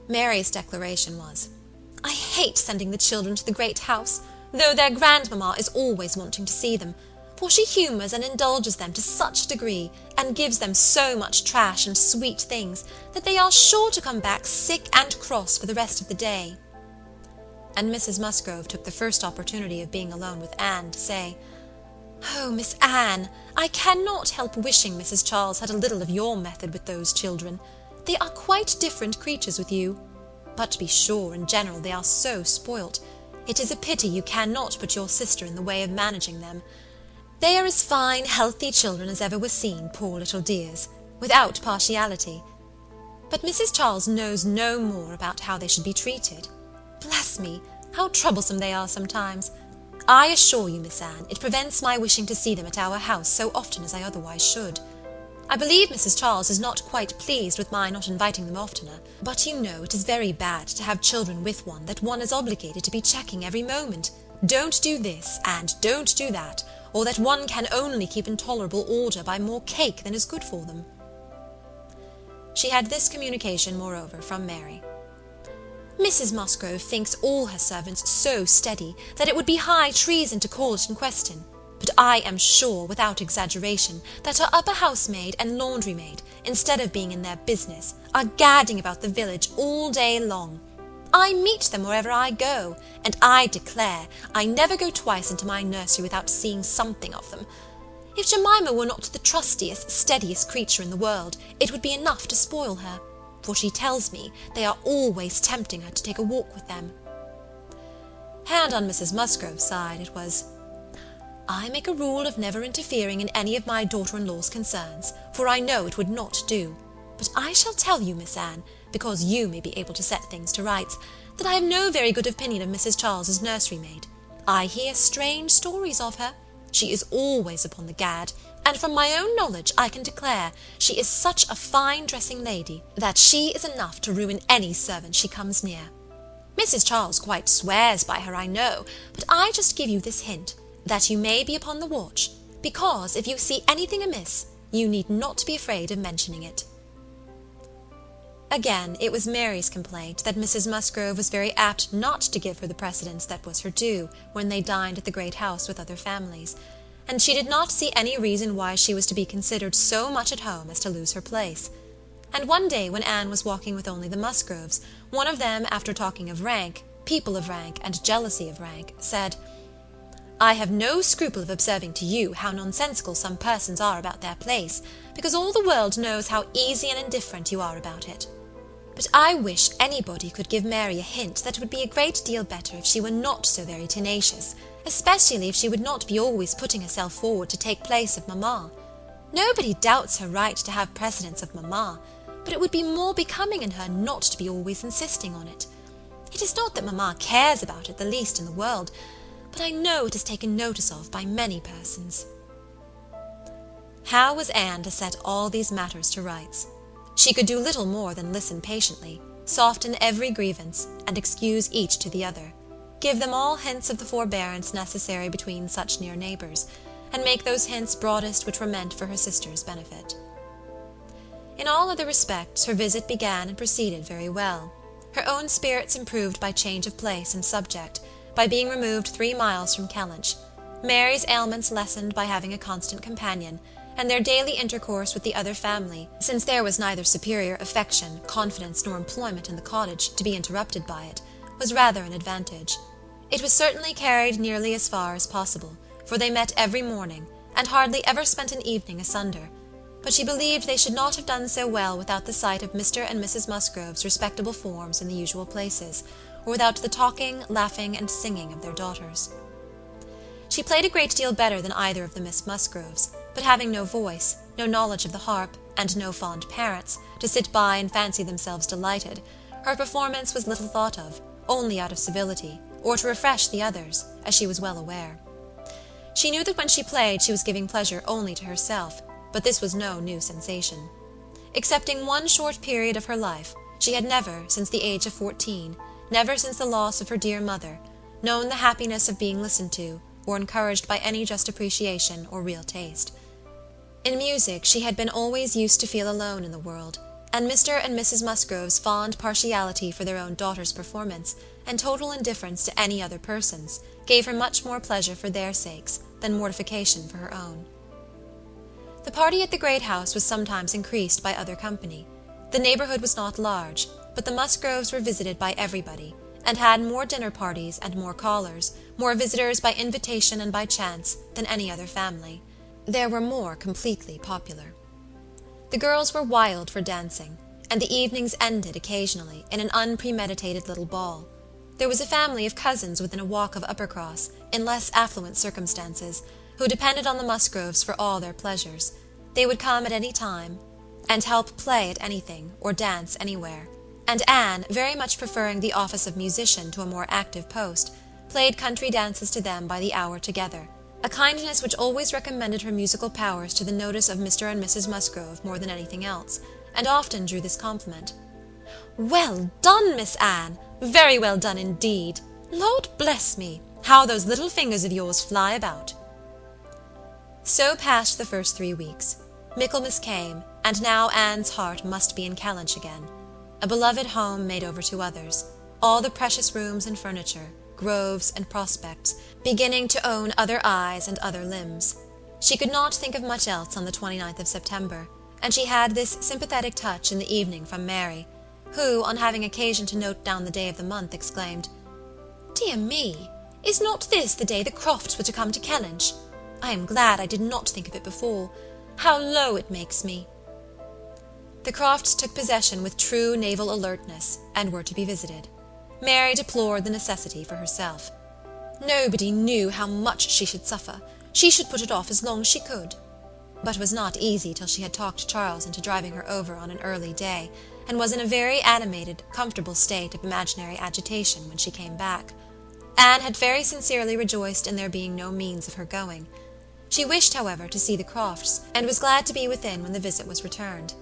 Mary's declaration was, "I hate sending the children to the great house, though their grandmamma is always wanting to see them, for she humours and indulges them to such a degree, and gives them so much trash and sweet things, that they are sure to come back sick and cross for the rest of the day." And Mrs. Musgrove took the first opportunity of being alone with Anne to say, "Oh, Miss Anne, I cannot help wishing Mrs. Charles had a little of your method with those children. They are quite different creatures with you. But to be sure, in general, they are so spoilt. It is a pity you cannot put your sister in the way of managing them. They are as fine, healthy children as ever were seen, poor little dears, without partiality. But Mrs. Charles knows no more about how they should be treated. Bless me, how troublesome they are sometimes! I assure you, Miss Anne, it prevents my wishing to see them at our house so often as I otherwise should. I believe Mrs. Charles is not quite pleased with my not inviting them oftener, but you know it is very bad to have children with one that one is obligated to be checking every moment. Don't do this, and don't do that, or that one can only keep in tolerable order by more cake than is good for them. She had this communication, moreover, from Mary. Mrs. Musgrove thinks all her servants so steady that it would be high treason to call it in question. But I am sure, without exaggeration, that her upper housemaid and laundry-maid, instead of being in their business, are gadding about the village all day long. I meet them wherever I go, and I declare I never go twice into my nursery without seeing something of them. If Jemima were not the trustiest, steadiest creature in the world, it would be enough to spoil her, for she tells me they are always tempting her to take a walk with them. And on Mrs. Musgrove's side it was, I make a rule of never interfering in any of my daughter-in-law's concerns, for I know it would not do. But I shall tell you, Miss Anne, because you may be able to set things to rights, that I have no very good opinion of Mrs. Charles's nursery-maid. I hear strange stories of her. She is always upon the gad, and from my own knowledge I can declare she is such a fine dressing lady that she is enough to ruin any servant she comes near. Mrs. Charles quite swears by her, I know, but I just give you this hint, that you may be upon the watch, because if you see anything amiss, you need not be afraid of mentioning it. Again, it was Mary's complaint that Mrs. Musgrove was very apt not to give her the precedence that was her due when they dined at the great house with other families, and she did not see any reason why she was to be considered so much at home as to lose her place. And one day when Anne was walking with only the Musgroves, one of them, after talking of rank, people of rank, and jealousy of rank, said, I have no scruple of observing to you how nonsensical some persons are about their place, because all the world knows how easy and indifferent you are about it. But I wish anybody could give Mary a hint that it would be a great deal better if she were not so very tenacious, especially if she would not be always putting herself forward to take place of mamma. Nobody doubts her right to have precedence of mamma, but it would be more becoming in her not to be always insisting on it. It is not that mamma cares about it the least in the world, but I know it is taken notice of by many persons. How was Anne to set all these matters to rights? She could do little more than listen patiently, soften every grievance, and excuse each to the other, give them all hints of the forbearance necessary between such near neighbours, and make those hints broadest which were meant for her sister's benefit. In all other respects her visit began and proceeded very well. Her own spirits improved by change of place and subject, by being removed 3 miles from Kellynch, Mary's ailments lessened by having a constant companion, and their daily intercourse with the other family, since there was neither superior affection, confidence, nor employment in the cottage to be interrupted by it, was rather an advantage. It was certainly carried nearly as far as possible, for they met every morning, and hardly ever spent an evening asunder, but she believed they should not have done so well without the sight of Mr. and Mrs. Musgrove's respectable forms in the usual places, or without the talking, laughing, and singing of their daughters. She played a great deal better than either of the Miss Musgroves, but having no voice, no knowledge of the harp, and no fond parents, to sit by and fancy themselves delighted, her performance was little thought of, only out of civility, or to refresh the others, as she was well aware. She knew that when she played she was giving pleasure only to herself, but this was no new sensation. Excepting one short period of her life, she had never, since the age of 14, never since the loss of her dear mother, known the happiness of being listened to, or encouraged by any just appreciation or real taste. In music she had been always used to feel alone in the world, and Mr. and Mrs. Musgrove's fond partiality for their own daughter's performance, and total indifference to any other person's, gave her much more pleasure for their sakes than mortification for her own. The party at the great house was sometimes increased by other company. The neighbourhood was not large, but the Musgroves were visited by everybody, and had more dinner parties and more callers, more visitors by invitation and by chance, than any other family. There were more completely popular. The girls were wild for dancing, and the evenings ended occasionally in an unpremeditated little ball. There was a family of cousins within a walk of Uppercross, in less affluent circumstances, who depended on the Musgroves for all their pleasures. They would come at any time, and help play at anything, or dance anywhere, and Anne, very much preferring the office of musician to a more active post, played country dances to them by the hour together, a kindness which always recommended her musical powers to the notice of Mr. and Mrs. Musgrove more than anything else, and often drew this compliment: "Well done, Miss Anne! Very well done indeed! Lord bless me, how those little fingers of yours fly about!" So passed the first 3 weeks. Michaelmas came, and now Anne's heart must be in Kellynch again. A beloved home made over to others, all the precious rooms and furniture, groves and prospects, beginning to own other eyes and other limbs. She could not think of much else on the 29th of September, and she had this sympathetic touch in the evening from Mary, who, on having occasion to note down the day of the month, exclaimed, "Dear me, is not this the day the Crofts were to come to Kellynch? I am glad I did not think of it before. How low it makes me!" The Crofts took possession with true naval alertness, and were to be visited. Mary deplored the necessity for herself. Nobody knew how much she should suffer. She should put it off as long as she could. But it was not easy till she had talked Charles into driving her over on an early day, and was in a very animated, comfortable state of imaginary agitation when she came back. Anne had very sincerely rejoiced in there being no means of her going. She wished, however, to see the Crofts, and was glad to be within when the visit was returned.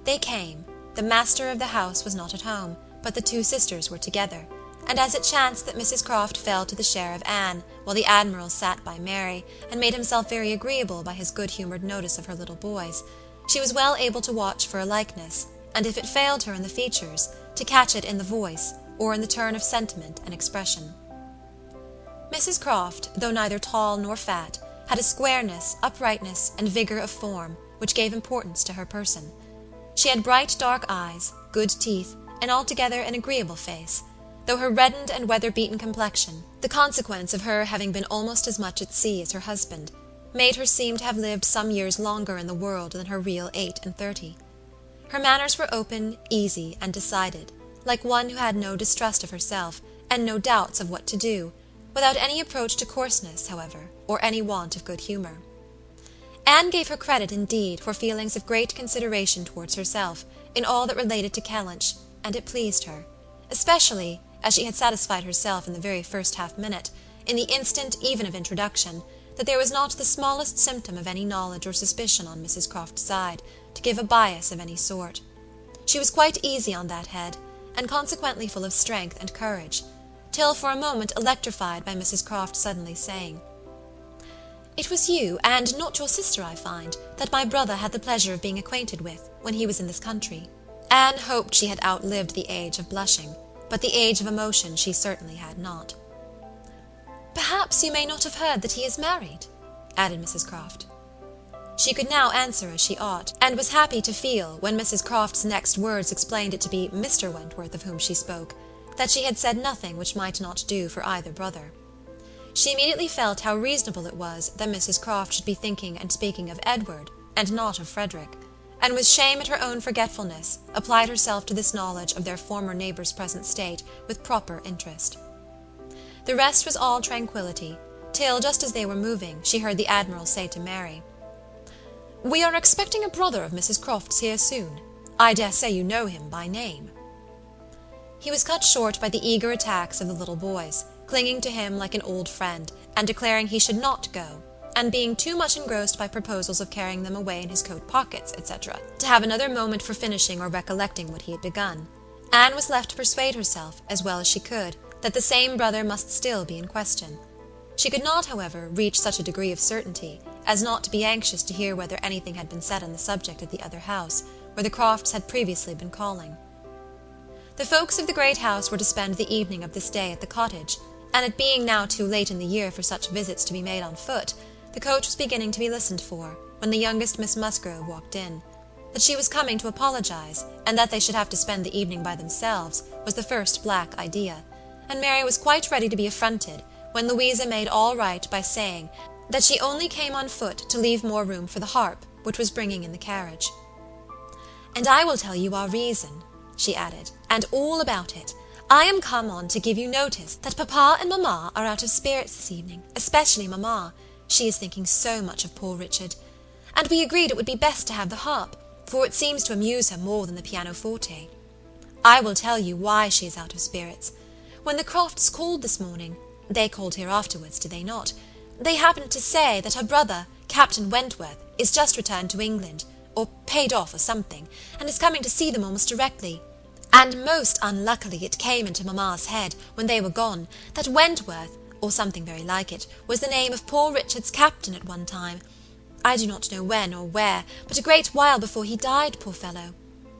They came. The master of the house was not at home, but the 2 sisters were together, and as it chanced that Mrs. Croft fell to the share of Anne, while the Admiral sat by Mary, and made himself very agreeable by his good-humoured notice of her little boys, she was well able to watch for a likeness, and if it failed her in the features, to catch it in the voice, or in the turn of sentiment and expression. Mrs. Croft, though neither tall nor fat, had a squareness, uprightness, and vigour of form, which gave importance to her person. She had bright dark eyes, good teeth, and altogether an agreeable face, though her reddened and weather-beaten complexion, the consequence of her having been almost as much at sea as her husband, made her seem to have lived some years longer in the world than her real 38. Her manners were open, easy, and decided, like one who had no distrust of herself, and no doubts of what to do, without any approach to coarseness, however, or any want of good humour. Anne gave her credit, indeed, for feelings of great consideration towards herself, in all that related to Kellynch, and it pleased her, especially, as she had satisfied herself in the very first half-minute, in the instant even of introduction, that there was not the smallest symptom of any knowledge or suspicion on Mrs. Croft's side, to give a bias of any sort. She was quite easy on that head, and consequently full of strength and courage, till for a moment electrified by Mrs. Croft suddenly saying, "It was you, and not your sister, I find, that my brother had the pleasure of being acquainted with, when he was in this country." Anne hoped she had outlived the age of blushing, but the age of emotion she certainly had not. "Perhaps you may not have heard that he is married," added Mrs. Croft. She could now answer as she ought, and was happy to feel, when Mrs. Croft's next words explained it to be Mr. Wentworth of whom she spoke, that she had said nothing which might not do for either brother. She immediately felt how reasonable it was that Mrs. Croft should be thinking and speaking of Edward, and not of Frederick, and with shame at her own forgetfulness, applied herself to this knowledge of their former neighbour's present state with proper interest. The rest was all tranquillity, till, just as they were moving, she heard the Admiral say to Mary, "We are expecting a brother of Mrs. Croft's here soon. I dare say you know him by name." He was cut short by the eager attacks of the little boys, clinging to him like an old friend, and declaring he should not go, and being too much engrossed by proposals of carrying them away in his coat pockets, etc., to have another moment for finishing or recollecting what he had begun. Anne was left to persuade herself, as well as she could, that the same brother must still be in question. She could not, however, reach such a degree of certainty as not to be anxious to hear whether anything had been said on the subject at the other house, where the Crofts had previously been calling. The folks of the great house were to spend the evening of this day at the cottage, and it being now too late in the year for such visits to be made on foot, the coach was beginning to be listened for, when the youngest Miss Musgrove walked in. That she was coming to apologize, and that they should have to spend the evening by themselves, was the first black idea, and Mary was quite ready to be affronted, when Louisa made all right by saying that she only came on foot to leave more room for the harp, which was bringing in the carriage. "And I will tell you our reason," she added, "and all about it. I am come on to give you notice that papa and mamma are out of spirits this evening, especially mamma. She is thinking so much of poor Richard. And we agreed it would be best to have the harp, for it seems to amuse her more than the pianoforte. I will tell you why she is out of spirits. When the Crofts called this morning, they called here afterwards, did they not? They happened to say that her brother, Captain Wentworth, is just returned to England, or paid off or something, and is coming to see them almost directly. And most unluckily it came into mamma's head, when they were gone, that Wentworth, or something very like it, was the name of poor Richard's captain at one time. I do not know when or where, but a great while before he died, poor fellow.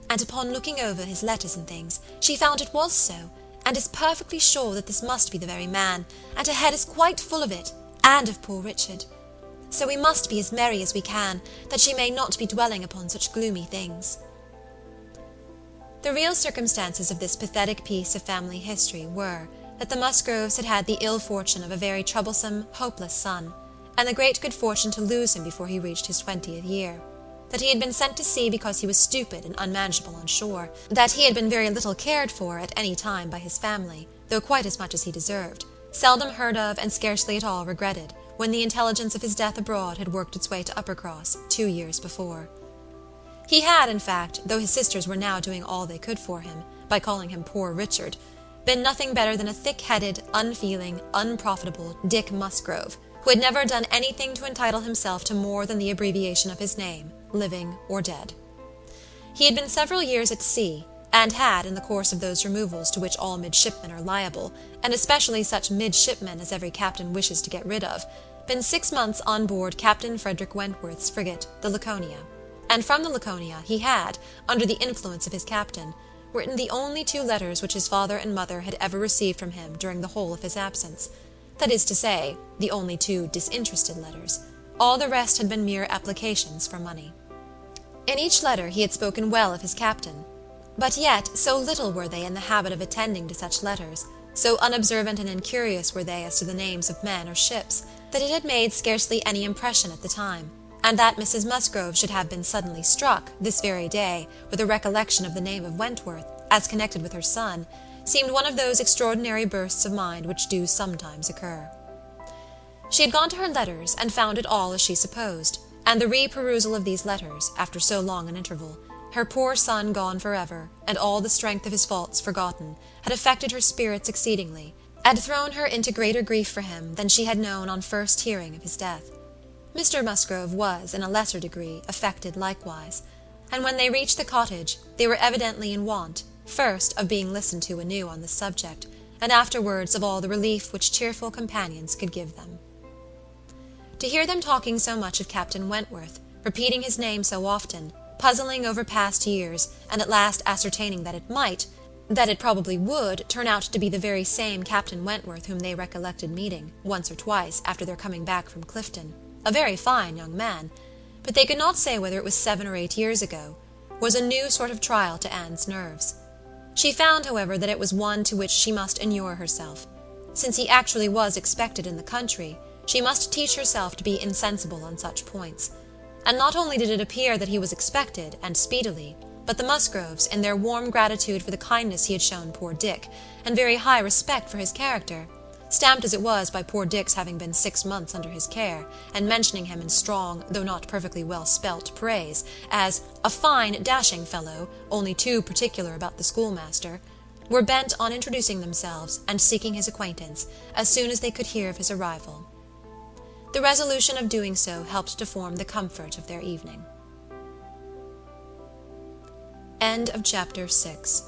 And upon looking over his letters and things, she found it was so, and is perfectly sure that this must be the very man, and her head is quite full of it, and of poor Richard. So we must be as merry as we can, that she may not be dwelling upon such gloomy things." The real circumstances of this pathetic piece of family history were, that the Musgroves had had the ill fortune of a very troublesome, hopeless son, and the great good fortune to lose him before he reached his 20th year; that he had been sent to sea because he was stupid and unmanageable on shore; that he had been very little cared for at any time by his family, though quite as much as he deserved, seldom heard of and scarcely at all regretted, when the intelligence of his death abroad had worked its way to Uppercross 2 years before. He had, in fact, though his sisters were now doing all they could for him, by calling him poor Richard, been nothing better than a thick-headed, unfeeling, unprofitable Dick Musgrove, who had never done anything to entitle himself to more than the abbreviation of his name, living or dead. He had been several years at sea, and had, in the course of those removals to which all midshipmen are liable, and especially such midshipmen as every captain wishes to get rid of, been 6 months on board Captain Frederick Wentworth's frigate, the Laconia; and from the Laconia he had, under the influence of his captain, written the only 2 letters which his father and mother had ever received from him during the whole of his absence; that is to say, the only 2 disinterested letters. All the rest had been mere applications for money. In each letter he had spoken well of his captain, but yet so little were they in the habit of attending to such letters, so unobservant and incurious were they as to the names of men or ships, that it had made scarcely any impression at the time, and that Mrs. Musgrove should have been suddenly struck, this very day, with a recollection of the name of Wentworth, as connected with her son, seemed one of those extraordinary bursts of mind which do sometimes occur. She had gone to her letters, and found it all as she supposed, and the re-perusal of these letters, after so long an interval, her poor son gone for ever, and all the strength of his faults forgotten, had affected her spirits exceedingly, had thrown her into greater grief for him than she had known on first hearing of his death. Mr. Musgrove was, in a lesser degree, affected likewise, and when they reached the cottage, they were evidently in want, first of being listened to anew on this subject, and afterwards of all the relief which cheerful companions could give them. To hear them talking so much of Captain Wentworth, repeating his name so often, puzzling over past years, and at last ascertaining that it probably would, turn out to be the very same Captain Wentworth whom they recollected meeting, once or twice, after their coming back from Clifton, a very fine young man, but they could not say whether it was 7 or 8 years ago, was a new sort of trial to Anne's nerves. She found, however, that it was one to which she must inure herself. Since he actually was expected in the country, she must teach herself to be insensible on such points. And not only did it appear that he was expected, and speedily, but the Musgroves, in their warm gratitude for the kindness he had shown poor Dick, and very high respect for his character, stamped as it was by poor Dick's having been 6 months under his care, and mentioning him in strong, though not perfectly well spelt praise, as a fine dashing fellow, only too particular about the schoolmaster, were bent on introducing themselves, and seeking his acquaintance, as soon as they could hear of his arrival. The resolution of doing so helped to form the comfort of their evening. End of Chapter 6.